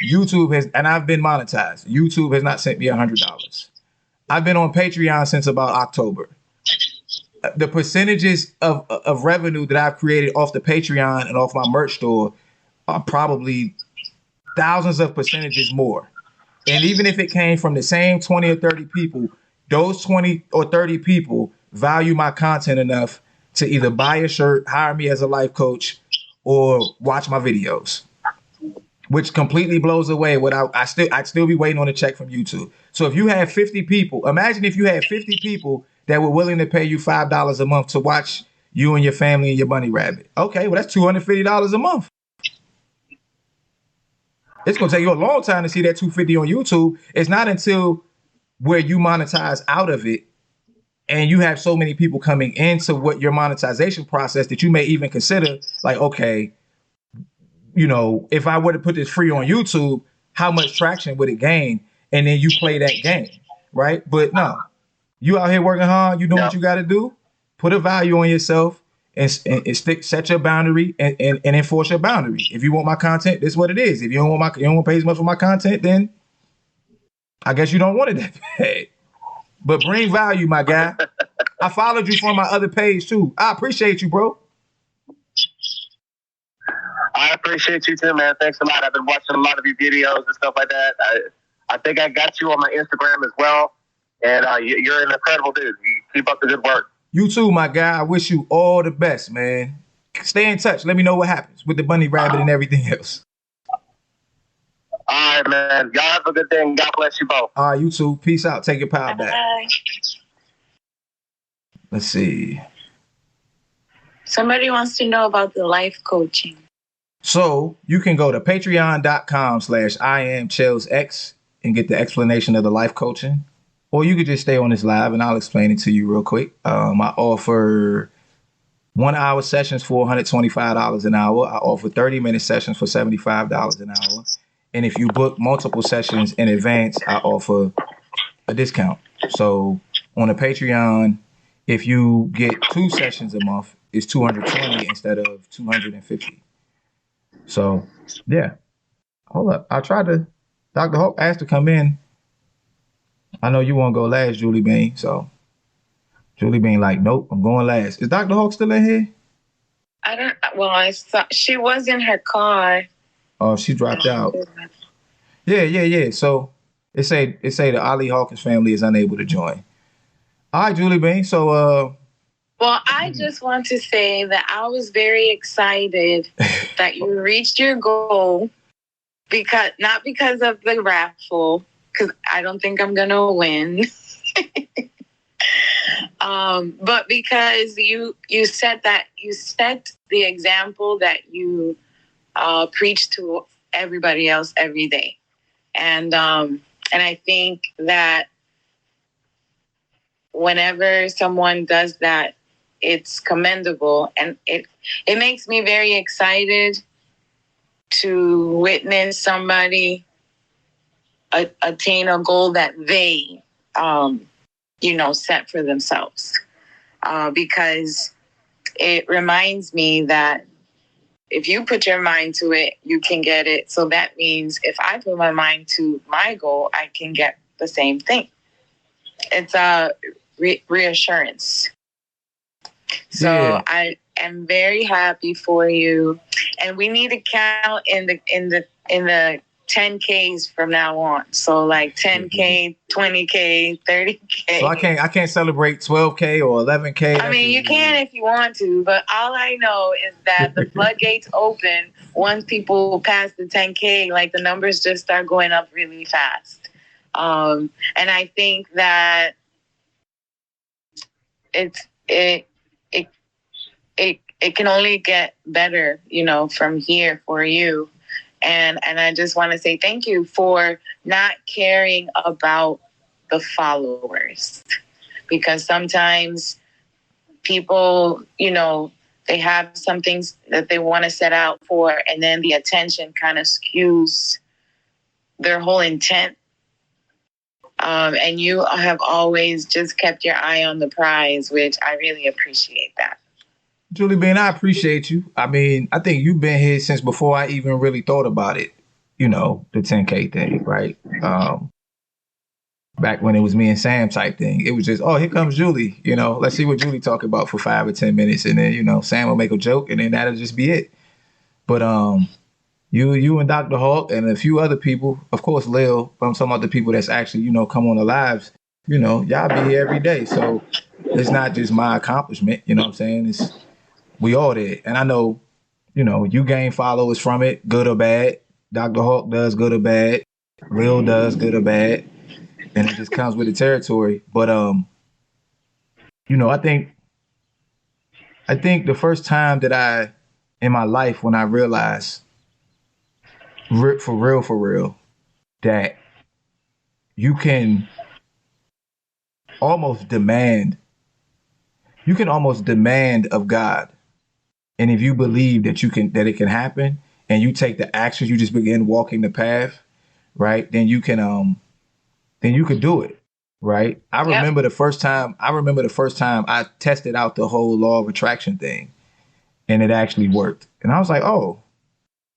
years. And I've been monetized. YouTube has not sent me $100. I've been on Patreon since about October. The percentages of revenue that I've created off the Patreon and off my merch store are probably thousands of percentages more. And even if it came from the same 20 or 30 people, those 20 or 30 people value my content enough to either buy a shirt, hire me as a life coach, or watch my videos, which completely blows away what I'd still be waiting on a check from YouTube. So if you had 50 people, imagine if you had 50 people that were willing to pay you $5 a month to watch you and your family and your bunny rabbit. Okay, well, that's $250 a month. It's going to take you a long time to see that $250 on YouTube. It's not until where you monetize out of it and you have so many people coming into what your monetization process that you may even consider like, okay, you know, if I were to put this free on YouTube, how much traction would it gain? And then you play that game, right? But no, you out here working hard. You know what you got to do. Put a value on yourself and set your boundary and enforce your boundary. If you want my content, this is what it is. If you don't want to pay as much for my content, then I guess you don't want it that bad. But bring value, my guy. I followed you from my other page too. I appreciate you, bro. I appreciate you too, man. Thanks a lot. I've been watching a lot of your videos and stuff like that. I think I got you on my Instagram as well. And you're an incredible dude. You keep up the good work. You too, my guy. I wish you all the best, man. Stay in touch. Let me know what happens with the bunny rabbit and everything else. All right, man. Y'all have a good day, and God bless you both. All right, you too. Peace out. Take your power back. Let's see. Somebody wants to know about the life coaching. So you can go to patreon.com/IamChellsX and get the explanation of the life coaching. Or you could just stay on this live and I'll explain it to you real quick. I offer 1 hour sessions for $125 an hour. I offer 30-minute sessions for $75 an hour. And if you book multiple sessions in advance, I offer a discount. So on a Patreon, if you get 2 sessions a month, it's $220 instead of $250. So yeah. Hold up. I tried to, Dr. Hawk asked to come in. I know you won't go last, Julie Bean. So Julie Bean like, nope, I'm going last. Is Dr. Hawk still in here? I saw she was in her car. Oh, she dropped out. Yeah. So it say the Ali Hawkins family is unable to join. All right, Julie Bean. So well, I just want to say that I was very excited that you reached your goal not because of the raffle, because I don't think I'm gonna win. But because you set the example that you preach to everybody else every day. And I think that whenever someone does that, it's commendable, and it makes me very excited to witness somebody attain a goal that they set for themselves, because it reminds me that if you put your mind to it, you can get it. So that means if I put my mind to my goal, I can get the same thing. It's a reassurance. So yeah. I am very happy for you, and we need to count in the 10Ks from now on. So like 10K, 20K, 30K. So I can't celebrate 12K or 11K. I mean, you can if you want to, but all I know is that the floodgates open once people pass the 10K. Like the numbers just start going up really fast, and I think that it can only get better, from here for you. And I just want to say thank you for not caring about the followers, because sometimes people, they have some things that they want to set out for, and then the attention kind of skews their whole intent. And you have always just kept your eye on the prize, which I really appreciate that. Julie Bean, I appreciate you. I mean, I think you've been here since before I even really thought about it, the 10K thing, right? Back when it was me and Sam type thing, it was just, oh, here comes Julie, let's see what Julie talk about for 5 or 10 minutes. And then, Sam will make a joke and then that'll just be it. But you and Dr. Hawk and a few other people, of course, Lil, but I'm talking about the people that's actually, come on the lives, y'all be here every day. So it's not just my accomplishment, you know what I'm saying? We all did. And I know, you gain followers from it, good or bad. Dr. Hawk does good or bad. Lil does good or bad. And it just comes with the territory. But, I think the first time that in my life, when I realized for real, that you can almost demand of God. And if you believe that it can happen and you take the actions, you just begin walking the path, right? Then you can do it, right? I remember the first time I tested out the whole law of attraction thing, and it actually worked. And I was like, oh,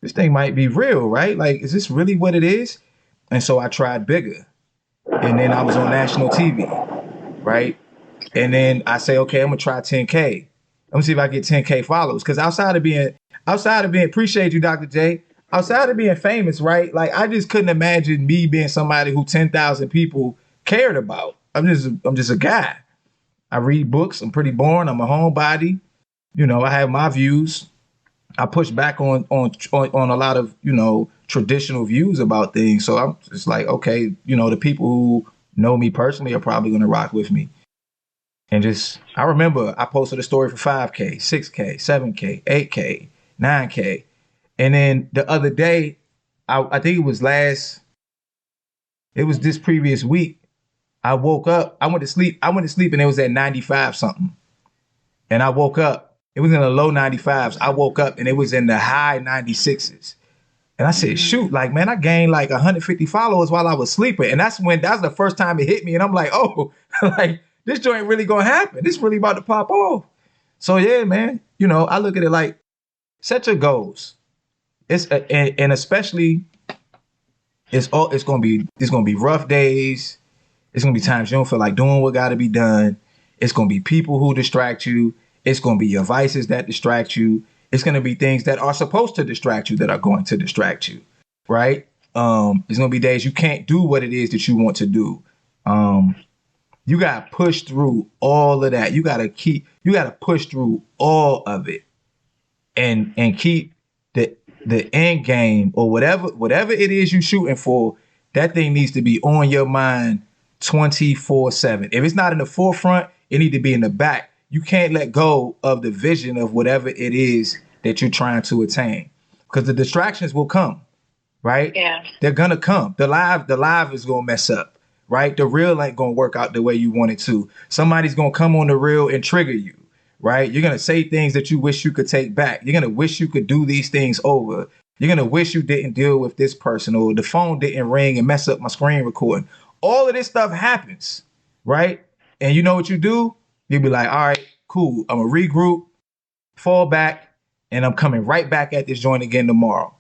this thing might be real, right? Like, is this really what it is? And so I tried bigger. And then I was on national TV, right? And then I say, okay, I'm gonna try 10K. I'm gonna see if I get 10K followers. Because outside of being, appreciate you, Dr. J. Outside of being famous, right? Like I just couldn't imagine me being somebody who 10,000 people cared about. I'm just a guy. I read books. I'm pretty boring. I'm a homebody. You know, I have my views. I push back on a lot of, you know, traditional views about things. So I'm just like, okay, you know, the people who know me personally are probably going to rock with me. And just, I remember I posted a story for 5K, 6K, 7K, 8K, 9K. And then the other day, I think it was this previous week, I woke up, I went to sleep and it was at 95 something. And I woke up, it was in the low 95s. I woke up and it was in the high 96s. And I said, shoot, like, man, I gained like 150 followers while I was sleeping. And that's the first time it hit me. And I'm like, oh, like, this joint really gonna happen. This really about to pop off. So yeah, man, you know, I look at it like, set your goals. And especially, it's gonna be rough days. It's gonna be times you don't feel like doing what gotta be done. It's gonna be people who distract you. It's gonna be your vices that distract you. It's gonna be things that are supposed to distract you that are going to distract you, right? There's gonna be days you can't do what it is that you want to do. You gotta push through all of that. You gotta push through all of it, and keep the end game or whatever it is you shooting for. That thing needs to be on your mind 24/7. If it's not in the forefront, it need to be in the back. You can't let go of the vision of whatever it is that you're trying to attain, because the distractions will come, right? Yeah. They're gonna come. The live is gonna mess up, right? The reel ain't gonna work out the way you want it to. Somebody's gonna come on the reel and trigger you, right? You're gonna say things that you wish you could take back. You're gonna wish you could do these things over. You're gonna wish you didn't deal with this person, or the phone didn't ring and mess up my screen recording. All of this stuff happens, right? And you know what you do? You'll be like, all right, cool. I'm gonna regroup, fall back, and I'm coming right back at this joint again tomorrow.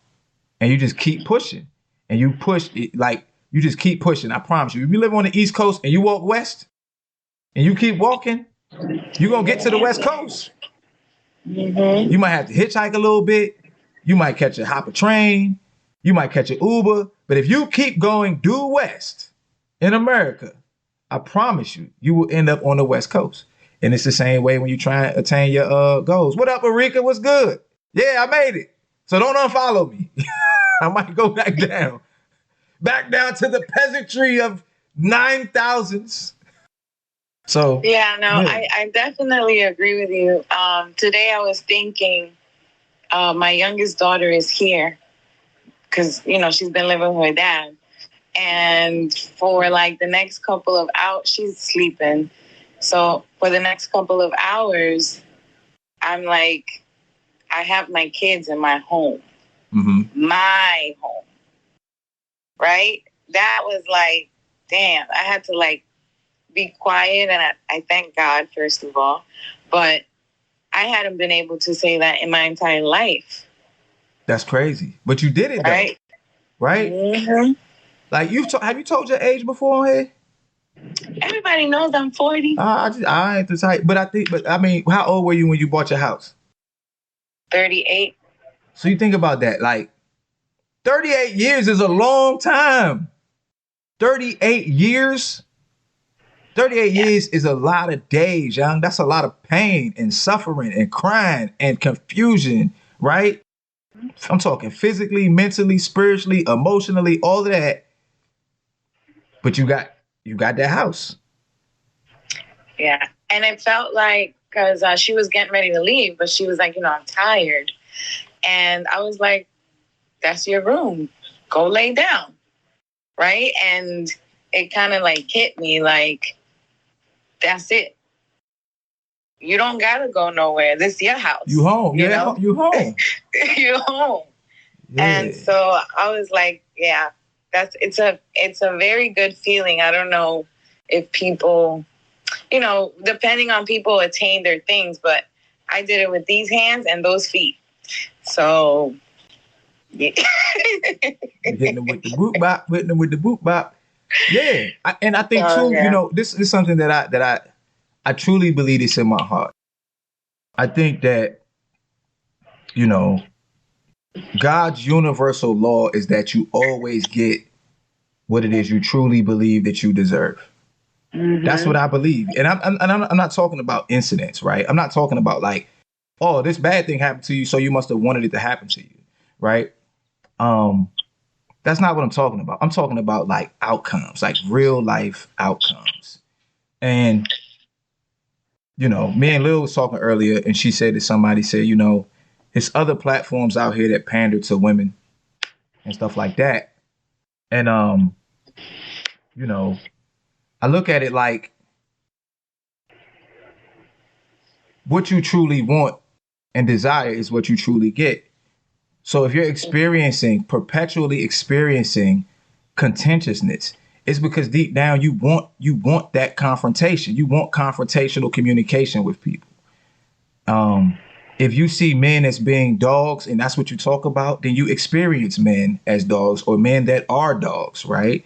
And you just keep pushing. And you push it, like, you just keep pushing. I promise you. If you live on the East Coast and you walk west and you keep walking, you're gonna get to the West Coast. Mm-hmm. You might have to hitchhike a little bit. You might hop a train. You might catch an Uber. But if you keep going due west in America, I promise you, you will end up on the West Coast. And it's the same way when you try and attain your goals. What up, Erika? What's good? Yeah, I made it. So don't unfollow me. I might go back down. Back down to the peasantry of 9,000s. So yeah, no, yeah. I definitely agree with you. Today I was thinking, my youngest daughter is here because, you know, she's been living with her dad. And for like the next couple of hours, she's sleeping. So for the next couple of hours, I'm like, I have my kids in my home. Mm-hmm. My home. Right? That was like, damn, I had to like be quiet. And I thank God, first of all. But I hadn't been able to say that in my entire life. That's crazy. But you did it, right? Though. Right? Mm-hmm. Like, have you told your age before on here? Everybody knows I'm 40. I ain't the type. But I mean, how old were you when you bought your house? 38. So you think about that. Like, 38 years is a long time. 38 years? 38 years is a lot of days, young. That's a lot of pain and suffering and crying and confusion, right? I'm talking physically, mentally, spiritually, emotionally, all of that. But you got that house. Yeah. And it felt like, because she was getting ready to leave, but she was like, you know, I'm tired. And I was like, that's your room. Go lay down. Right? And it kind of like hit me like, that's it. You don't got to go nowhere. This is your house. You home. You home. You home. Yeah. And so I was like, yeah, it's a very good feeling. I don't know if people, you know, depending on people attain their things, but I did it with these hands and those feet. So yeah. Hitting them with the boot bop, Yeah. And I think too, you know, this is something that I truly believe this in my heart. I think that, you know, God's universal law is that you always get what it is you truly believe that you deserve. That's what I believe. And I'm not talking about incidents, right? I'm not talking about like, oh, this bad thing happened to you, so you must have wanted it to happen to you, right? That's not what I'm talking about. I'm talking about like outcomes, like real life outcomes. And, you know, me and Lil was talking earlier, and she said that somebody said, you know, there's other platforms out here that pander to women and stuff like that. And, you know, I look at it like what you truly want and desire is what you truly get. So if you're perpetually experiencing contentiousness, it's because deep down you want that confrontation. You want confrontational communication with people. If you see men as being dogs and that's what you talk about, then you experience men as dogs or men that are dogs, right?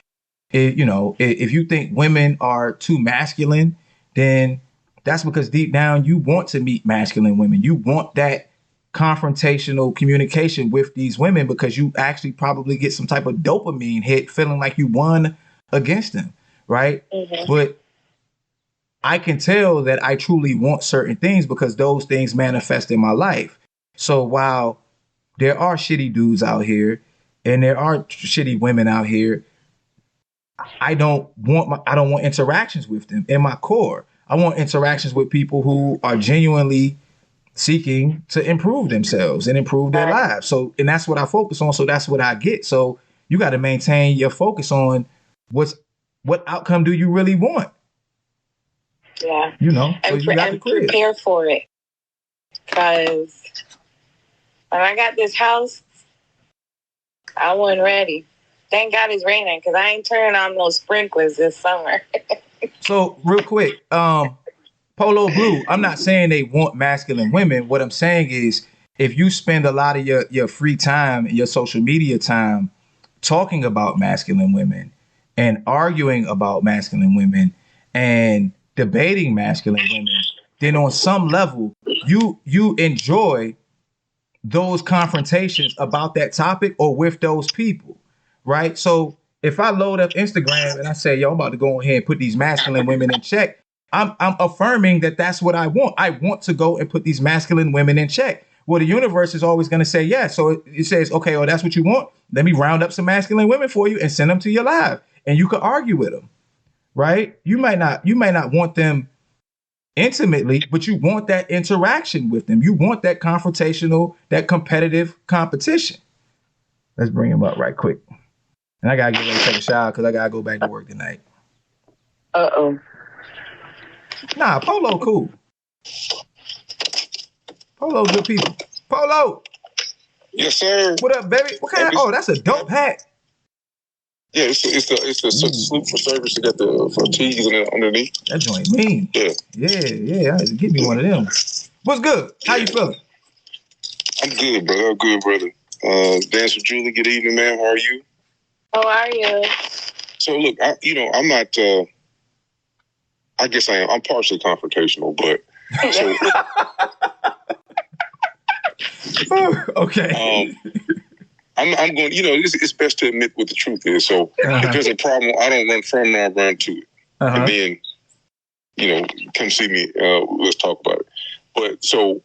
If you think women are too masculine, then that's because deep down you want to meet masculine women. You want that confrontational communication with these women because you actually probably get some type of dopamine hit feeling like you won against them, right? But I can tell that I truly want certain things because those things manifest in my life. So while there are shitty dudes out here and there are shitty women out here, I don't want interactions with them in my core. I want interactions with people who are genuinely seeking to improve themselves and improve their lives. So, and that's what I focus on. So that's what I get. So you got to maintain your focus on what outcome do you really want? Yeah. You know, and prepare for it. Because when I got this house, I wasn't ready. Thank God it's raining because I ain't turning on those sprinklers this summer. So real quick, Polo Blue, I'm not saying they want masculine women. What I'm saying is if you spend a lot of your free time, your social media time talking about masculine women and arguing about masculine women and debating masculine women, then on some level you enjoy those confrontations about that topic or with those people, right? So if I load up Instagram and I say, yo, I'm about to go ahead and put these masculine women in check, I'm affirming that that's what I want. I want to go and put these masculine women in check. Well, the universe is always going to say yes. So it says, okay, oh, that's what you want. Let me round up some masculine women for you and send them to your live. And you could argue with them, right? You might not want them intimately, but you want that interaction with them. You want that confrontational, that competitive competition. Let's bring him up right quick. And I got to get ready to take a shower because I got to go back to work tonight. Uh-oh. Nah, Polo cool. Polo good people. Polo. Yes, sir. What up, baby? What kind of? Oh, that's a dope hat. Yeah, it's the salute for service to get the fatigues underneath. That joint mean. Yeah. I had to get me one of them. What's good? How you feeling? I'm good, brother. Dance with Julie. Good evening, man. How are you? How are you? So look, I'm not. I guess I am. I'm partially confrontational, but so. Okay. I'm going. It's best to admit what the truth is. So if there's a problem, I don't run from it. I run to it, and then come see me. Let's talk about it. But so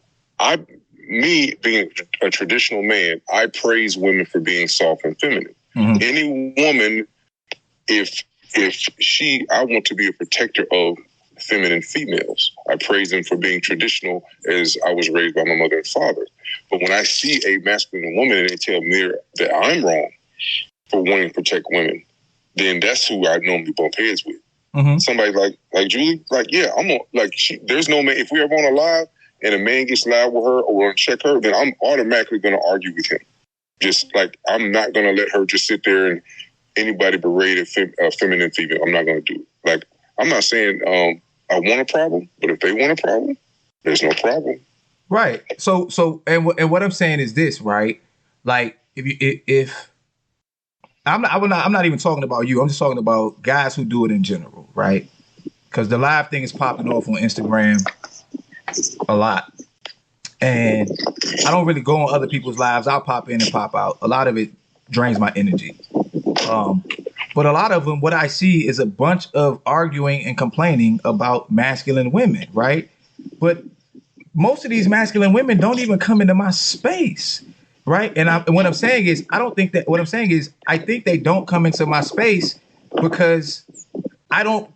me being a traditional man, I praise women for being soft and feminine. Any woman, if I want to be a protector of feminine females. I praise them for being traditional as I was raised by my mother and father. But when I see a masculine woman and they tell me that I'm wrong for wanting to protect women, then that's who I normally bump heads with. Somebody like Julie, there's no man. If we ever on a live and a man gets loud with her or check her, then I'm automatically going to argue with him. Just like I'm not going to let her just sit there and anybody berate a feminine female. I'm not going to do it. Like I'm not saying I want a problem, but if they want a problem, there's no problem. Right. So what I'm saying is this, right? Like if I'm not even talking about you. I'm just talking about guys who do it in general, right? because the live thing is popping off on Instagram a lot. And I don't really go on other people's lives. I'll pop in and pop out. A lot of it drains my energy. But a lot of them, what I see is a bunch of arguing and complaining about masculine women, right? But most of these masculine women don't even come into my space, right? And what I'm saying is, I think they don't come into my space because I don't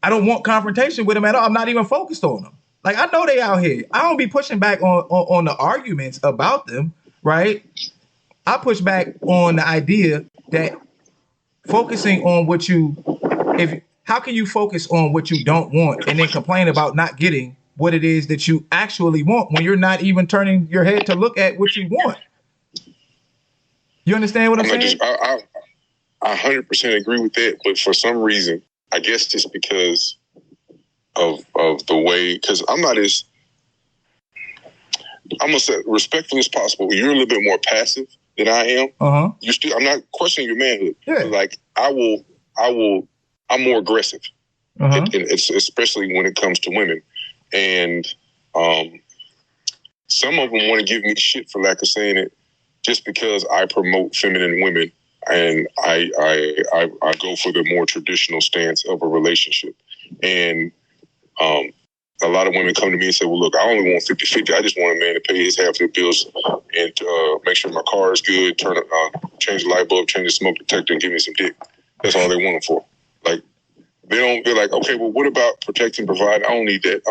want confrontation with them at all. I'm not even focused on them. Like, I know they out here. I don't be pushing back on the arguments about them, right? I push back on the idea that focusing on how can you focus on what you don't want and then complain about not getting what it is that you actually want when you're not even turning your head to look at what you want? You understand what I'm saying? I 100% agree with that, but for some reason, I guess just because of the way, because I'm gonna say respectful as possible. You're a little bit more passive than I am. I'm not questioning your manhood. Yeah. Like I'm more aggressive, and it's especially when it comes to women. And some of them want to give me shit for lack of saying it, just because I promote feminine women and I go for the more traditional stance of a relationship. And a lot of women come to me and say, well, look, I only want 50-50. I just want a man to pay his half of the bills and make sure my car is good, change the light bulb, change the smoke detector, and give me some dick. That's all they want them for. Like, they're like, okay, well, what about protect and provide? I don't need that.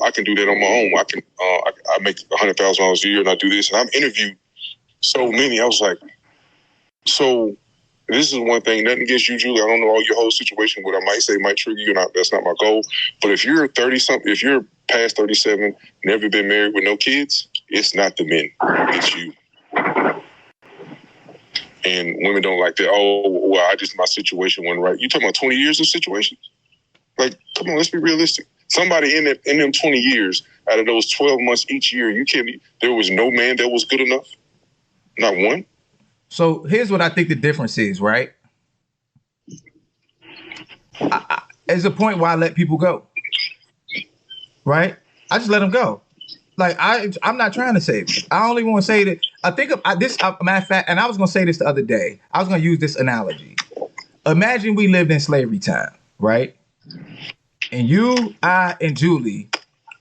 I can do that on my own. I make $100,000 a year and I do this. And I've interviewed so many. I was like, so this is one thing, nothing against you, Julie. I don't know all your whole situation. What I might say might trigger you. That's not my goal. But if you're 30-something, if you're past 37, never been married with no kids, it's not the men. It's you. And women don't like that. Oh, well, my situation wasn't right. You talking about 20 years of situations? Like, come on, let's be realistic. Somebody in them 20 years, out of those 12 months each year, there was no man that was good enough? Not one? So here's what I think the difference is, right? There's a point where I let people go, right? I just let them go. Like, I'm not trying to save them. I only want to say that I think of this, matter of fact, and I was going to say this the other day. I was going to use this analogy. Imagine we lived in slavery time, right? And you, I, and Julie,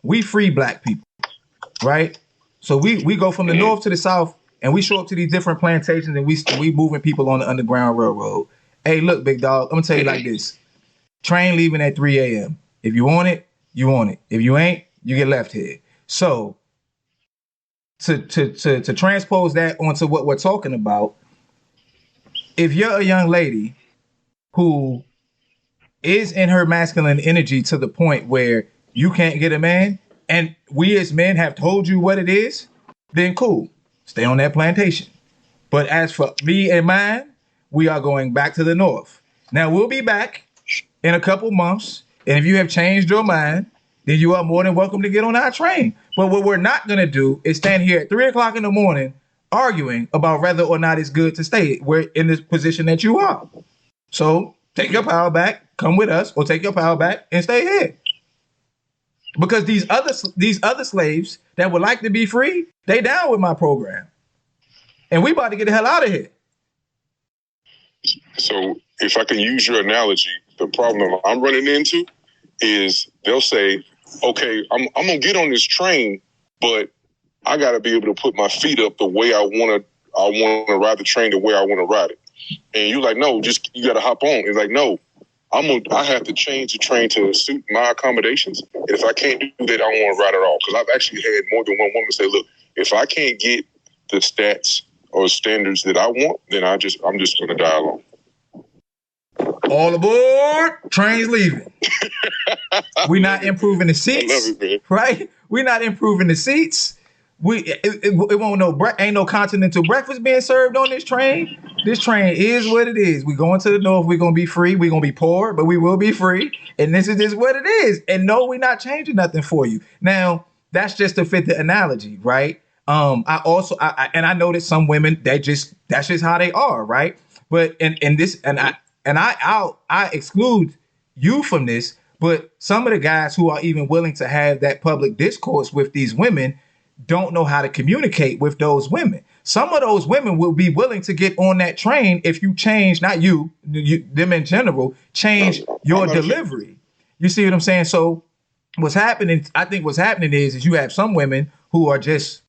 we free black people, right? So we go from the north to the south, and we show up to these different plantations, and we moving people on the Underground Railroad. Hey, look, big dog, I'm going to tell you like this. Train leaving at 3 a.m. If you want it, you want it. If you ain't, you get left here. So to transpose that onto what we're talking about, if you're a young lady who is in her masculine energy to the point where you can't get a man, and we as men have told you what it is, then cool, stay on that plantation. But as for me and mine, we are going back to the north. Now, we'll be back in a couple months, and if you have changed your mind, then you are more than welcome to get on our train. But what we're not going to do is stand here at 3 o'clock in the morning arguing about whether or not it's good to stay. We're in this position that you are. So take your power back, come with us, or take your power back and stay here. Because these other slaves that would like to be free, they down with my program. And we about to get the hell out of here. So if I can use your analogy, the problem I'm running into is they'll say, okay, I'm going to get on this train, but I got to be able to put my feet up the way I want to ride the train the way I want to ride it. And you're like, no, you got to hop on. It's like, no, I have to change the train to suit my accommodations. And if I can't do that, I don't want to ride at all. Because I've actually had more than one woman say, look, if I can't get the stats or standards that I want, then I'm just going to die alone. All aboard, train's leaving. We're not improving the seats, I love it, man. Right? We're not improving the seats. It won't ain't no continental breakfast being served on this train. This train is what it is. We going to the north. We're gonna be free. We're gonna be poor, but we will be free. And this is just what it is. And no, we're not changing nothing for you. Now, that's just to fit the analogy, right? I know that some women that's just how they are, right? But I exclude you from this, but some of the guys who are even willing to have that public discourse with these women don't know how to communicate with those women. Some of those women will be willing to get on that train if you change, not you them in general, change your delivery. You see what I'm saying? So what's happening, I think what's happening is you have some women who are just,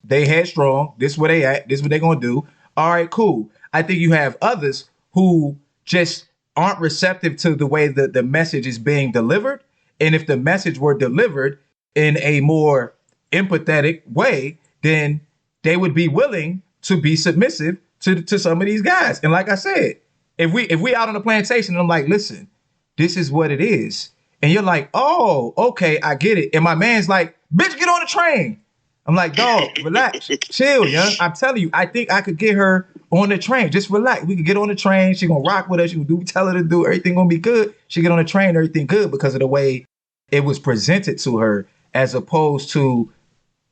they headstrong. This is where they at. This is what they're going to do. All right, cool. I think you have others who just aren't receptive to the way that the message is being delivered. And if the message were delivered in a more empathetic way, then they would be willing to be submissive to some of these guys. And like I said, if we out on the plantation, and I'm like, listen, this is what it is. And you're like, oh, okay, I get it. And my man's like, bitch, get on the train. I'm like, dog, relax, chill, young. I'm telling you, I think I could get her on the train. Just relax. We could get on the train. She gonna rock with us. She gonna do, tell her to do. Everything gonna be good. She get on the train, everything good, because of the way it was presented to her, as opposed to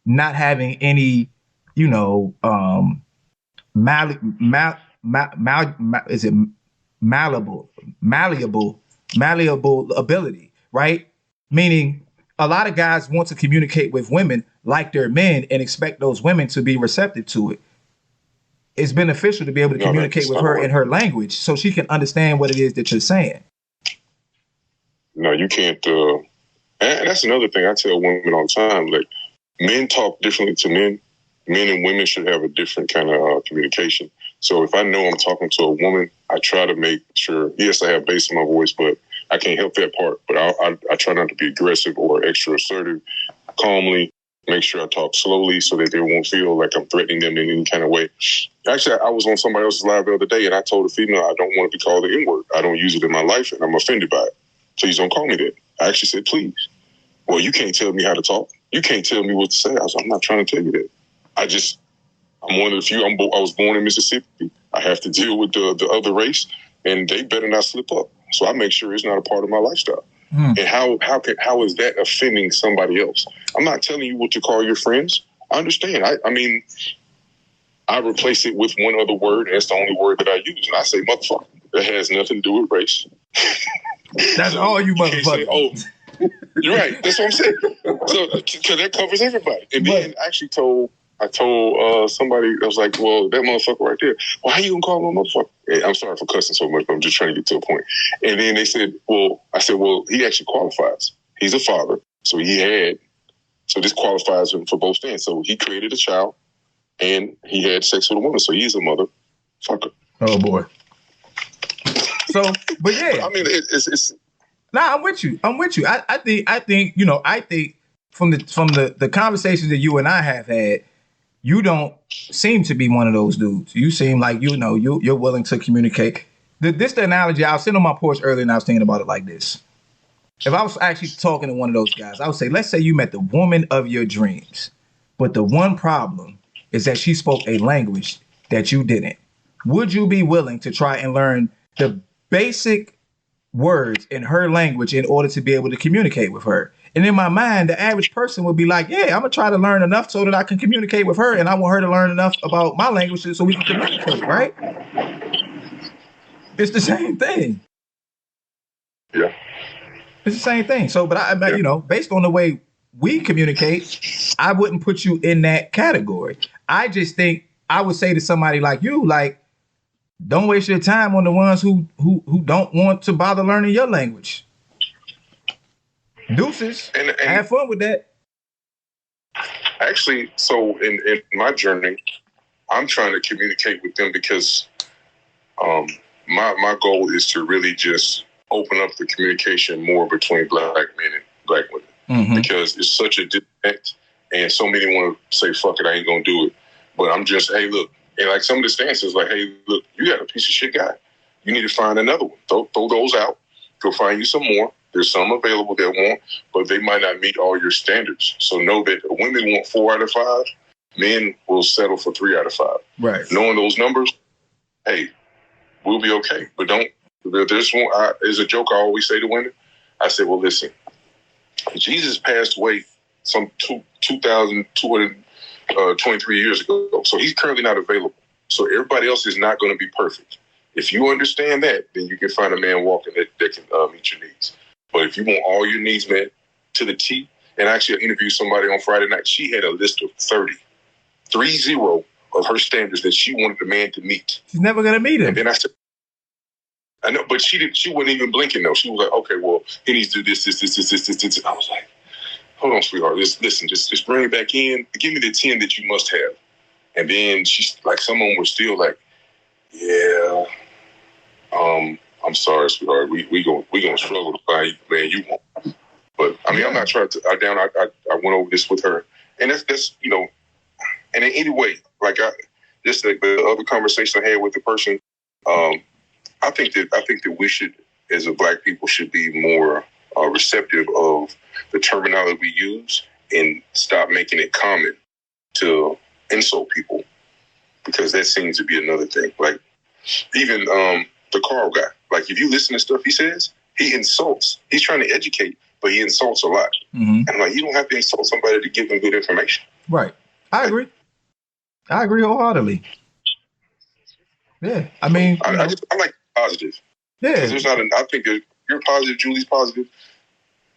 not having any, you know, malleable ability, right? Meaning a lot of guys want to communicate with women like they're men and expect those women to be receptive to it. It's beneficial to be able to communicate with her in her language so she can understand what it is that you're saying. No, you can't. And that's another thing I tell women all the time. Like, men talk differently to men. Men and women should have a different kind of communication. So if I know I'm talking to a woman, I try to make sure, yes, I have bass in my voice, but I can't help that part. But I try not to be aggressive or extra assertive. Calmly, make sure I talk slowly so that they won't feel like I'm threatening them in any kind of way. Actually, I was on somebody else's live the other day, and I told a female I don't want to be called the N-word. I don't use it in my life, and I'm offended by it. Please don't call me that. I actually said, please. Well, you can't tell me how to talk. You can't tell me what to say. I was like, I'm not trying to tell you that. I'm one of the few. I was born in Mississippi. I have to deal with the other race, and they better not slip up. So I make sure it's not a part of my lifestyle. And how is that offending somebody else? I'm not telling you what to call your friends. I understand. I mean, I replace it with one other word, and that's the only word that I use. And I say motherfucker. That has nothing to do with race. That's so all you motherfuckers. Oh, you're right. That's what I'm saying. So, because that covers everybody. And then I told somebody, I was like, well, that motherfucker right there, well, how you gonna call him a motherfucker? And I'm sorry for cussing so much, but I'm just trying to get to a point. And then they said, I said, he actually qualifies. He's a father. So this qualifies him for both stands. So he created a child and he had sex with a woman. So he's a motherfucker. Oh boy. So, but yeah. But, I mean, it's Nah, I'm with you. I think, you know, from the conversations that you and I have had, you don't seem to be one of those dudes. You seem like, you know, you're willing to communicate. The analogy, I was sitting on my porch earlier and I was thinking about it like this. If I was actually talking to one of those guys, I would say, let's say you met the woman of your dreams, but the one problem is that she spoke a language that you didn't. Would you be willing to try and learn the basic words in her language in order to be able to communicate with her? And in my mind, the average person would be like, yeah, I'm going to try to learn enough so that I can communicate with her. And I want her to learn enough about my language so we can communicate, right? It's the same thing. Yeah. It's the same thing. So, but I you know, based on the way we communicate, I wouldn't put you in that category. I just think I would say to somebody like you, like, don't waste your time on the ones who don't want to bother learning your language. Deuces. And have fun with that. Actually, so in my journey, I'm trying to communicate with them because my goal is to really just open up the communication more between black men and black women. Because it's such a disconnect and so many want to say, fuck it, I ain't gonna do it. But I'm just, hey, look, and like some of the stances, like, hey, look, you got a piece of shit guy. You need to find another one. Throw those out. Go find you some more. There's some available that want, but they might not meet all your standards. So know that women want 4 out of 5. Men will settle for 3 out of 5. Right. Knowing those numbers, hey, we'll be okay. But there's one, there's a joke I always say to women. I say, well, listen, Jesus passed away some 2,223 years ago. So he's currently not available. So everybody else is not going to be perfect. If you understand that, then you can find a man walking that can meet your needs. But if you want all your needs met to the T, and actually I interviewed somebody on Friday night, she had a list of 30 of her standards that she wanted the man to meet. She's never going to meet him. And then I said, I know, but she wasn't even blinking though. She was like, okay, well, he needs to do this. I was like, hold on, sweetheart. Listen, just bring it back in. Give me the 10 that you must have. And then she's like, some of them were still like, yeah, I'm sorry, sweetheart. We gonna struggle to find the man you want. But I mean, I'm not trying to. I went over this with her, and that's And in any way, like just the other conversation I had with the person, I think that we should, as a Black people, should be more receptive of the terminology we use and stop making it common to insult people, because that seems to be another thing. Like even the Carl guy, like if you listen to stuff he says, he insults. He's trying to educate, but he insults a lot. Mm-hmm. And like, you don't have to insult somebody to give them good information. Right. I agree wholeheartedly. Yeah. I mean, I like positive. Yeah. There's not I think that you're positive, Julie's positive,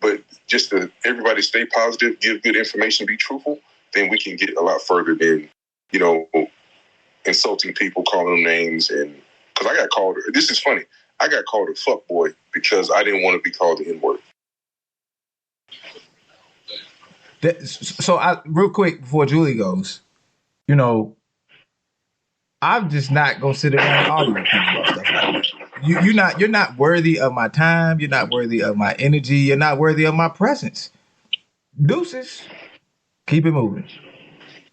but just to everybody stay positive, give good information, be truthful, then we can get a lot further than, insulting people, calling them names. And because I got called, this is funny, I got called a fuck boy because I didn't want to be called the N-word. So real quick before Julie goes, I'm just not gonna sit around and argue with people about stuff like that. You're not worthy of my time. You're not worthy of my energy. You're not worthy of my presence. Deuces. Keep it moving.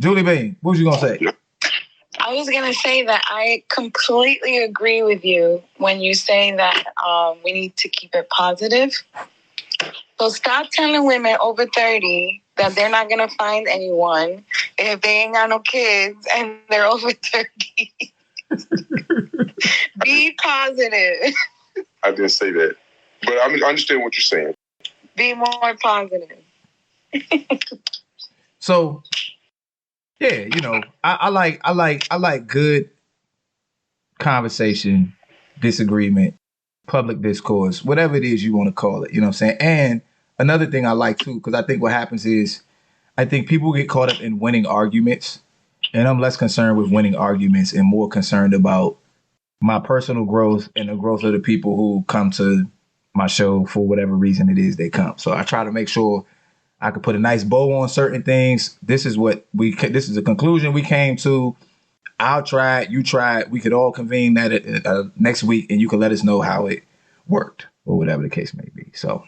Julie Bean, what was you gonna say? I was going to say that I completely agree with you when you say that we need to keep it positive. So stop telling women over 30 that they're not going to find anyone if they ain't got no kids and they're over 30. Be positive. I didn't say that. But I understand what you're saying. Be more positive. So, yeah, I like good conversation, disagreement, public discourse, whatever it is you want to call it. You know what I'm saying? And another thing I like too, because I think what happens is I think people get caught up in winning arguments, and I'm less concerned with winning arguments and more concerned about my personal growth and the growth of the people who come to my show for whatever reason it is they come. So I try to make sure I could put a nice bow on certain things. This is a conclusion we came to. I'll try it. You try it. We could all convene that next week, and you can let us know how it worked or whatever the case may be. So,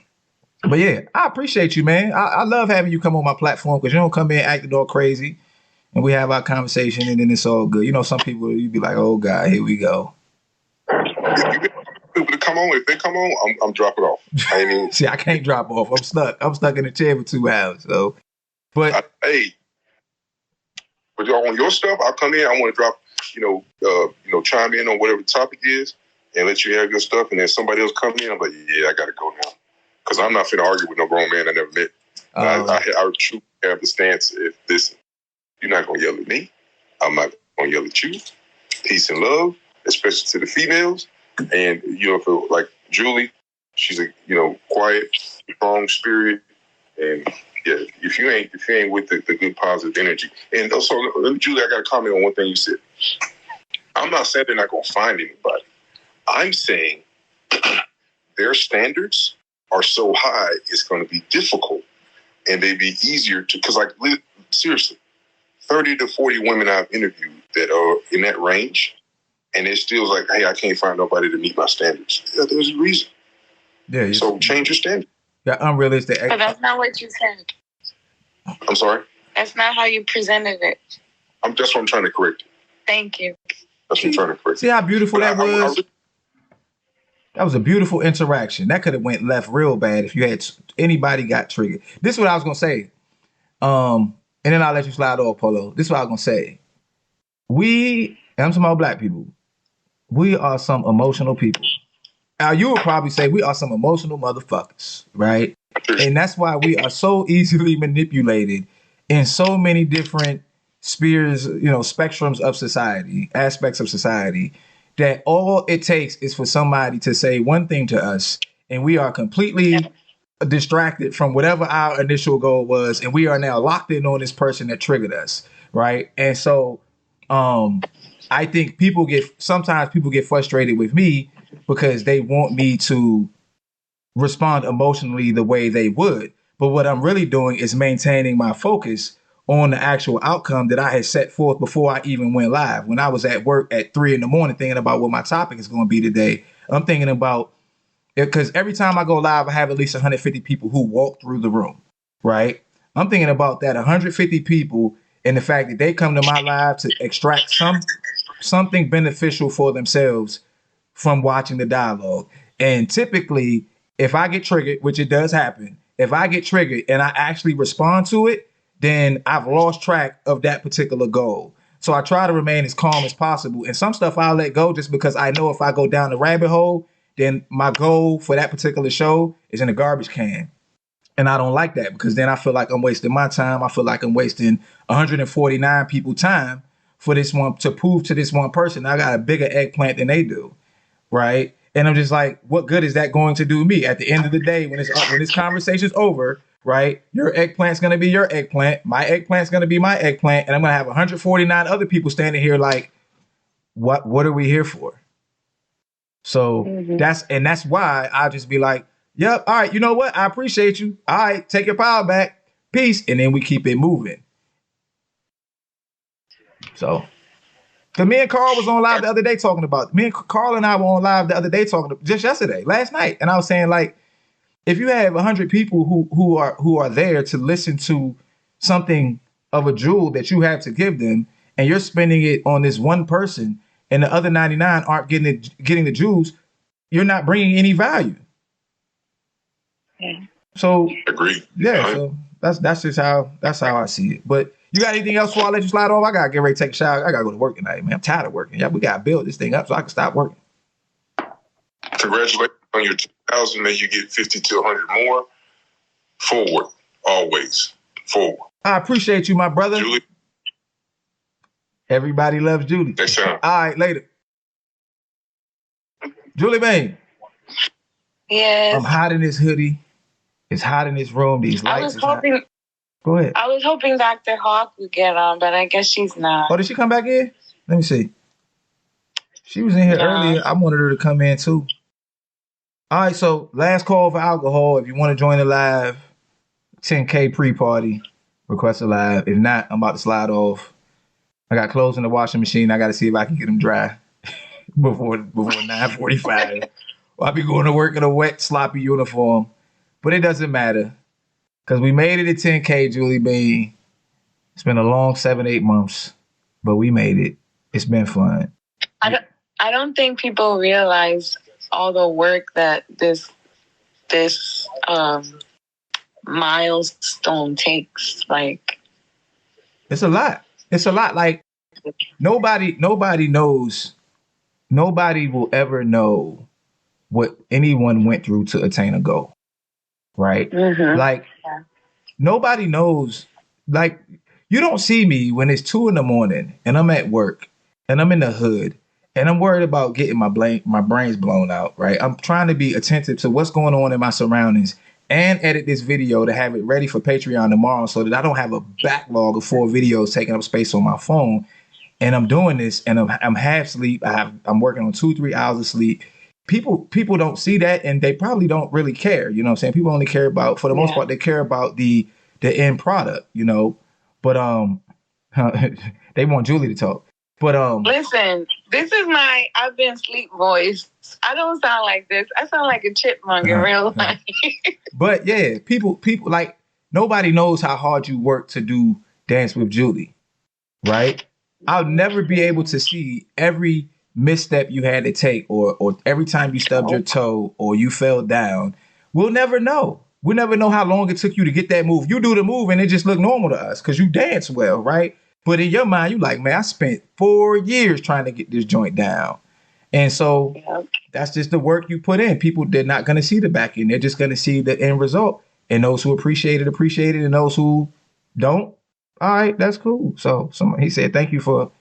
but yeah, I appreciate you, man. I love having you come on my platform because you don't come in acting all crazy, and we have our conversation, and then it's all good. Some people, you'd be like, oh, God, here we go. People to come on. If they come on, I'm dropping off. See, I can't drop off. I'm stuck. I'm stuck in the chair for 2 hours. So, but but on your stuff, I'll come in. I want to drop, chime in on whatever the topic is, and let you have your stuff. And then somebody else come in. I'm like, yeah, I got to go now because I'm not finna argue with no grown man I never met. I truly have the stance. Listen, you're not gonna yell at me. I'm not gonna yell at you. Peace and love, especially to the females. And for like Julie, she's a quiet, strong spirit, and yeah, if you ain't with the good positive energy. And also, Julie, I got to comment on one thing you said. I'm not saying they're not gonna find anybody. I'm saying their standards are so high, it's going to be difficult, and they'd be easier to because seriously, 30 to 40 women I've interviewed that are in that range. And it still like, hey, I can't find nobody to meet my standards. Yeah, there's a reason. Yeah. So change your standard. Yeah, unrealistic. But that's not what you said. I'm sorry? That's not how you presented it. That's what I'm trying to correct. Thank you. That's what I'm trying to correct. See how beautiful that was? That was a beautiful interaction. That could have went left real bad if you had anybody got triggered. This is what I was going to say. And then I'll let you slide off, Polo. This is what I was going to say. I'm talking about Black people. We are some emotional people. Now, you would probably say we are some emotional motherfuckers, right? And that's why we are so easily manipulated in so many different spheres, spectrums of society, aspects of society, that all it takes is for somebody to say one thing to us, and we are completely distracted from whatever our initial goal was, and we are now locked in on this person that triggered us, right? And so I think sometimes people get frustrated with me because they want me to respond emotionally the way they would. But what I'm really doing is maintaining my focus on the actual outcome that I had set forth before I even went live. When I was at work at 3 a.m. thinking about what my topic is going to be today, I'm thinking about, because every time I go live, I have at least 150 people who walk through the room, right? I'm thinking about that 150 people and the fact that they come to my live to extract something beneficial for themselves from watching the dialogue. And typically, if I get triggered, which it does happen, if I get triggered and I actually respond to it, then I've lost track of that particular goal. So I try to remain as calm as possible. And some stuff I'll let go just because I know if I go down the rabbit hole, then my goal for that particular show is in a garbage can. And I don't like that, because then I feel like I'm wasting my time. I feel like I'm wasting 149 people's time for this one, to prove to this one person I got a bigger eggplant than they do, right? And I'm just like, what good is that going to do me? At the end of the day, when this conversation's over, right? Your eggplant's going to be your eggplant. My eggplant's going to be my eggplant. And I'm going to have 149 other people standing here like, what are we here for? So that's why I'll just be like, yep, all right, you know what? I appreciate you. All right, take your power back. Peace. And then we keep it moving. So, because me and Carl was on live the other day talking about, Carl and I were on live the other day talking, just yesterday, last night. And I was saying, like, if you have 100 people who are there to listen to something of a jewel that you have to give them, and you're spending it on this one person, and the other 99 aren't getting the jewels, you're not bringing any value. Yeah. So, agree. Yeah, so that's just how I see it. But you got anything else before I let you slide off? I gotta get ready to take a shower. I gotta go to work tonight, man. I'm tired of working. Yeah, we gotta build this thing up so I can stop working. Congratulations on your 2,000. May you get 50 to 100 more. Forward, always forward. I appreciate you, my brother. Julie. Everybody loves Julie. Next time. All right, later. Julie Bain. Yes. I'm hot in this hoodie. It's hot in this room. These lights. Go ahead. I was hoping Dr. Hawk would get on, but I guess she's not. Oh, did she come back in? Let me see. She was in here earlier. I wanted her to come in too. All right, so last call for alcohol. If you want to join the live, 10K pre-party, request a live. If not, I'm about to slide off. I got clothes in the washing machine. I got to see if I can get them dry before 9:45. I'll be going to work in a wet, sloppy uniform. But it doesn't matter, because we made it at 10K, Julie Bain. It's been a long 7-8 months, but we made it. It's been fun. I don't think people realize all the work that this milestone takes. Like, it's a lot. It's a lot. Like, nobody knows. Nobody will ever know what anyone went through to attain a goal. Right? Mm-hmm. Like, nobody knows. Like, you don't see me when it's 2 a.m. and I'm at work and I'm in the hood and I'm worried about getting my brains blown out. Right? I'm trying to be attentive to what's going on in my surroundings and edit this video to have it ready for Patreon tomorrow, so that I don't have a backlog of 4 videos taking up space on my phone. And I'm doing this and I'm half asleep. I'm working on 2-3 hours of sleep. People don't see that, and they probably don't really care. You know what I'm saying? People only care about, for the most part, they care about the end product, you know. But they want Julie to talk. But listen, this is my I've been asleep voice. I don't sound like this. I sound like a chipmunk in real life. But yeah, people like, nobody knows how hard you work to do Dance with Julie, right? I'll never be able to see every misstep you had to take, or every time you stubbed your toe or you fell down. We'll never know. We'll never know how long it took you to get that move. You do the move and it just looked normal to us because you dance well, right? But in your mind, you like, man, I spent 4 years trying to get this joint down. And so that's just the work you put in. People, they're not going to see the back end. They're just going to see the end result. And those who appreciate it, and those who don't, all right, that's cool. So he said, thank you for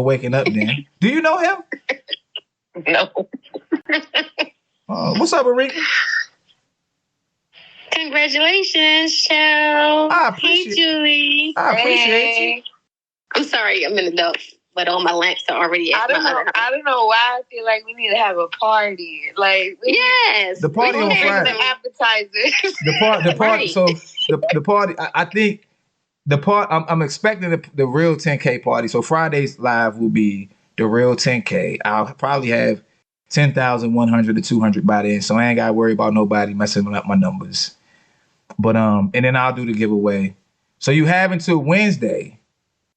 waking up then. Do you know him? No. What's up, Arika? Congratulations, Shell. I appreciate Hey, Julie. I appreciate you. I'm sorry, I'm in the dark, but all my lamps are already at I don't know why I feel like we need to have a party. Like yes, the party on Friday. The appetizers. The party. Right. So the party. I think the part. I'm expecting the real 10K party. So Friday's live will be the real 10K. I'll probably have 10,100 to 200 by then, so I ain't gotta worry about nobody messing up my numbers. But and then I'll do the giveaway. So you have until Wednesday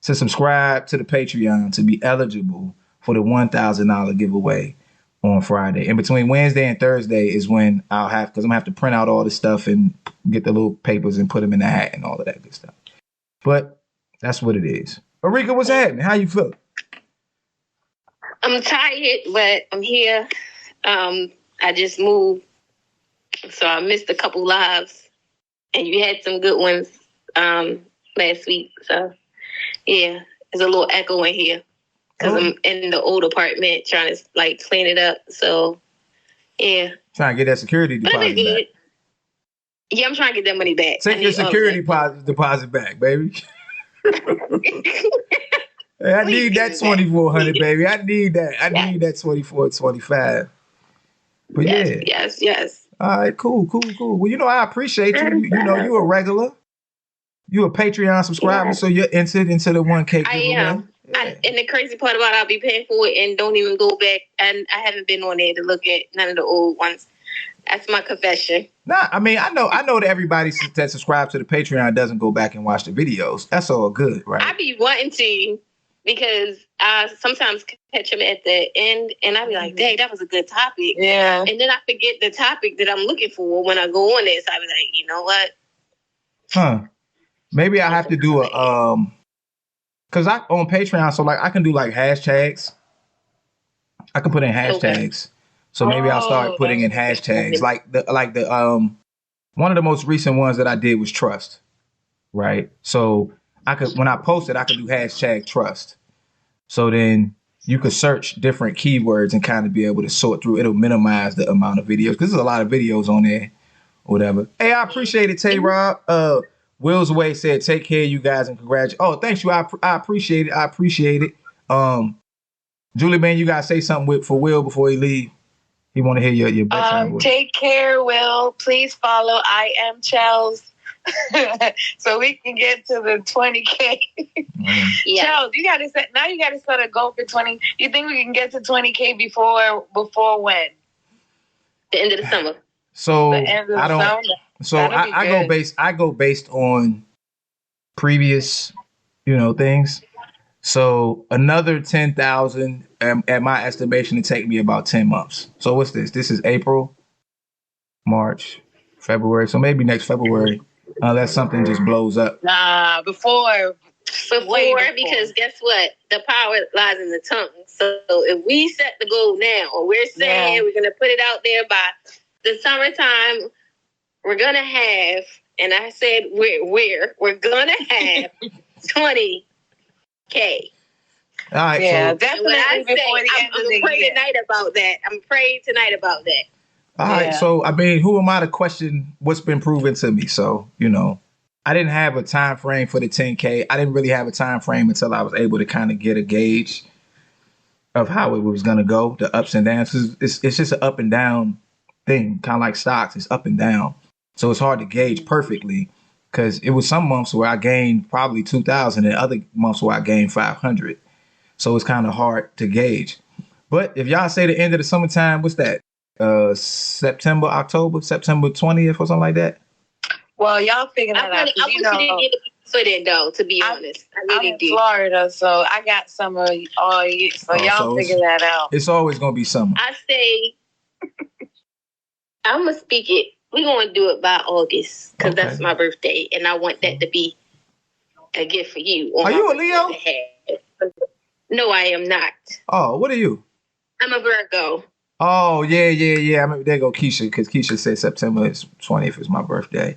to subscribe to the Patreon to be eligible for the $1,000 giveaway on Friday. And between Wednesday and Thursday is when I'll have, because I'm gonna have to print out all the stuff and get the little papers and put them in the hat and all of that good stuff. But that's what it is. Arika, what's happening? How you feel? I'm tired, but I'm here. I just moved, so I missed a couple lives. And you had some good ones last week. So, yeah, there's a little echo in here because I'm in the old apartment trying to, like, clean it up. So, yeah. Trying to get that security deposit back. Yeah, I'm trying to get that money back. Take your security deposit back, baby. Hey, I need that 2,400, baby. I need that. I need that 2,425. But yes. All right, cool. Well, I appreciate you. You know, you a regular. You a Patreon subscriber, so you're entered into the 1K giveaway. I am. Yeah. And the crazy part about it, I'll be paying for it and don't even go back. And I haven't been on there to look at none of the old ones. That's my confession. Nah, I mean, I know that everybody that subscribes to the Patreon doesn't go back and watch the videos. That's all good, right? I be wanting to because I sometimes catch them at the end and I be like, dang, that was a good topic. Yeah. And then I forget the topic that I'm looking for when I go on there. So I be like, you know what? Huh. Maybe I have to do a because I on Patreon, so like I can do like hashtags. I can put in hashtags. Okay. So maybe I'll start putting in hashtags. Like the one of the most recent ones that I did was trust. Right? So I could when I post it, I could do hashtag trust. So then you could search different keywords and kind of be able to sort through. It'll minimize the amount of videos because there's a lot of videos on there or whatever. Hey, I appreciate it, Tay Rob. Will's Way said, take care of you guys and congratulations. Oh, thanks you. I appreciate it. I appreciate it. Julie, man, you got to say something for Will before he leave. He want to hear your bedtime. Take care, Will. Please follow I Am Chels so we can get to the 20K. Yeah. Chels, you got to set a goal for 20. You think we can get to 20K before when? The end of the summer. So I don't. So I go based on previous, things. So another 10,000 at my estimation to take me about 10 months. So what's this? This is April, March, February. So maybe next February, unless something just blows up. Nah, before, because guess what? The power lies in the tongue. So if we set the goal now, or we're saying we're going to put it out there by the summertime, we're going to have, and I said we're going to have 20K. All right, yeah, so definitely before the end of the year. I'm praying tonight about that. All right, so I mean, who am I to question what's been proven to me? So, I didn't have a time frame for the 10K. I didn't really have a time frame until I was able to kind of get a gauge of how it was going to go, the ups and downs. It's just an up and down thing, kind of like stocks. It's up and down. So it's hard to gauge perfectly because it was some months where I gained probably 2,000 and other months where I gained 500. So it's kind of hard to gauge. But if y'all say the end of the summertime, what's that? September 20th or something like that? Well, y'all figure that out. I wish you didn't get for that, though, to be honest. I really did. I'm in Florida, so I got summer all year. So y'all figure that out. It's always going to be summer. I say, I'm going to speak it. We're going to do it by August because that's my birthday, and I want that to be a gift for you. Are you a Leo? No, I am not. Oh, what are you? I'm a Virgo. Oh, yeah. I mean, there go Keisha, because Keisha said September 20th is my birthday.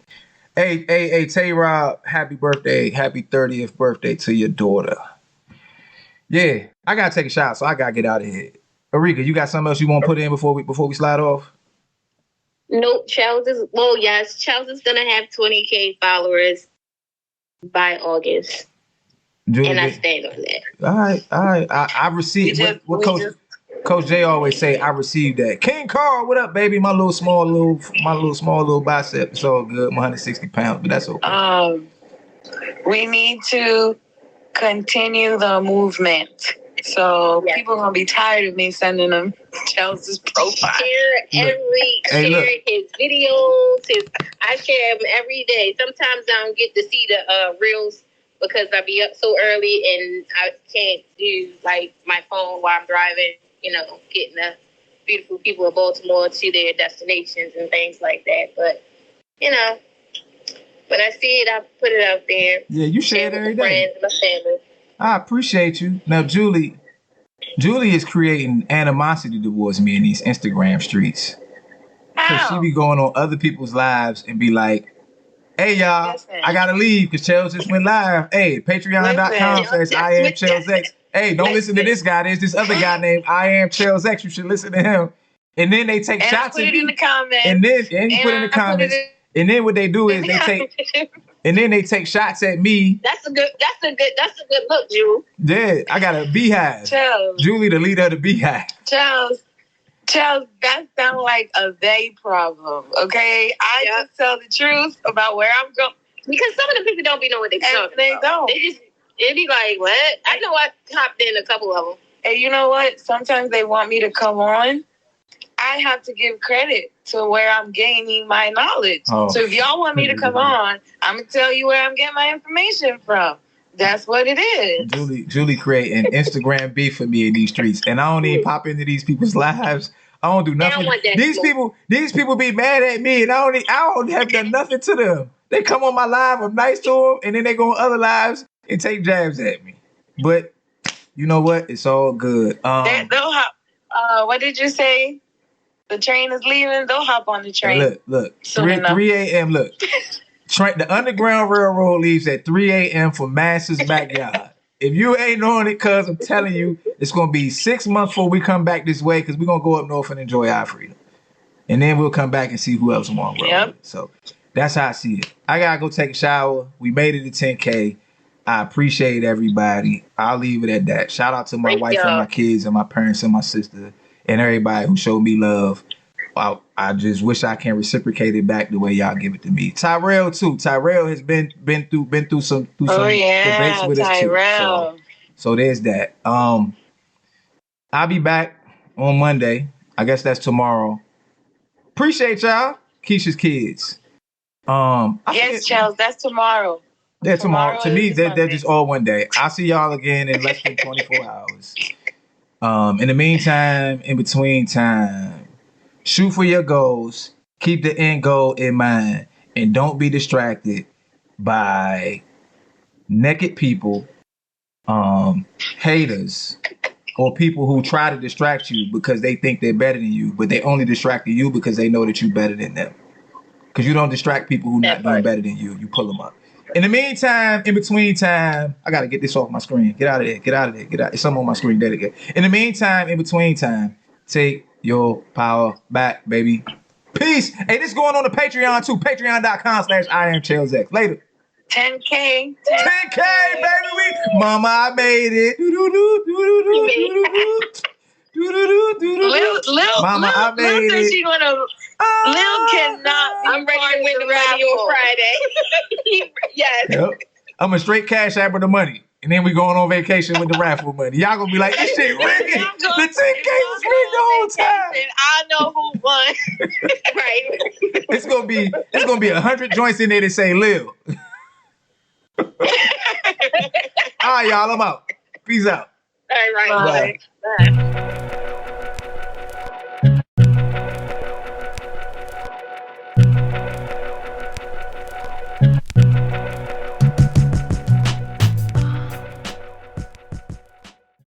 Hey, Tay Rob, happy birthday. Happy 30th birthday to your daughter. Yeah, I got to take a shot, so I got to get out of here. Arika, you got something else you want to put in before we slide off? Nope. Charles is gonna have 20K followers by August. Julie, and I stand on that. All right. I received what Coach J always say. I received that. King Carl, what up, baby? My little small bicep. It's all good. I'm 160 pounds, but that's okay. We need to continue the movement. So people are gonna be tired of me sending them Chelsea's profile. Share his videos. I share them every day. Sometimes I don't get to see the reels because I be up so early and I can't use like my phone while I'm driving. You know, getting the beautiful people of Baltimore to their destinations and things like that. But you know, when I see it, I put it out there. Yeah, you share it every day. Friends and my family. I appreciate you. Now, Julie is creating animosity towards me in these Instagram streets. Because she be going on other people's lives and be like, hey, y'all, I got to leave because Chels just went live. Hey, patreon.com/IamChelsX. Hey, don't listen to this guy. There's this other guy named I Am Chels X. You should listen to him. And then they take shots at me. In the comments. And you put in the comments. And then what they do is they take shots at me. That's a good look, Julie. Yeah, I got a beehive. Chels. Julie, the leader of the beehive. Chels, that sounds like a they problem. Okay, I just tell the truth about where I'm going because some of the people don't be knowing what they're talking about. They be like, what? I know I hopped in a couple of them. And you know what? Sometimes they want me to come on. I have to give credit to where I'm gaining my knowledge. Oh. So if y'all want me to come on, I'm going to tell you where I'm getting my information from. That's what it is. Julie create an Instagram beef for me in these streets. And I don't even pop into these people's lives. I don't do nothing. These people be mad at me and I don't have done nothing to them. They come on my live, I'm nice to them, and then they go on other lives and take jabs at me. But you know what? It's all good. They'll hop. What did you say? The train is leaving. They'll hop on the train. Look. 3 a.m. Look. The Underground Railroad leaves at 3 a.m. for Master's Backyard. If you ain't on it, cuz I'm telling you, it's going to be 6 months before we come back this way because we're going to go up north and enjoy our freedom. And then we'll come back and see who else wants. Yep. So that's how I see it. I got to go take a shower. We made it to 10K. I appreciate everybody. I'll leave it at that. Shout out to my wife and my kids and my parents and my sister. And everybody who showed me love. I just wish I can reciprocate it back the way y'all give it to me. Tyrell too. Tyrell has been through some debates with us too. So there's that. I'll be back on Monday. I guess that's tomorrow. Appreciate y'all. Keisha's kids. Yes, Charles, that's tomorrow. Yeah, tomorrow. To me, they're just all one day. I'll see y'all again in less than 24 hours. In the meantime, in between time, shoot for your goals, keep the end goal in mind, and don't be distracted by naked people, haters, or people who try to distract you because they think they're better than you, but they only distracted you because they know that you're better than them. Because you don't distract people who not doing better than you. You pull them up. In the meantime, in between time, I got to get this off my screen. Get out of there. Get out. It's something on my screen. There it go. In the meantime, in between time, take your power back, baby. Peace. Hey, this is going on to Patreon too. Patreon.com/IamChelsX. Later. 10K. 10K, baby. Mama, I made it. Mama, I made it. She gonna, Lil cannot be I'm ready to win the money on Friday. Yes. Yep. I'm a straight cash app with the money. And then we going on vacation with the raffle money. Y'all gonna be like, this shit rigged. The 10K was rigged the whole time. I know who won. Right. It's gonna be 100 joints in there that say Lil. All right, y'all, I'm out. Peace out. All right. Bye.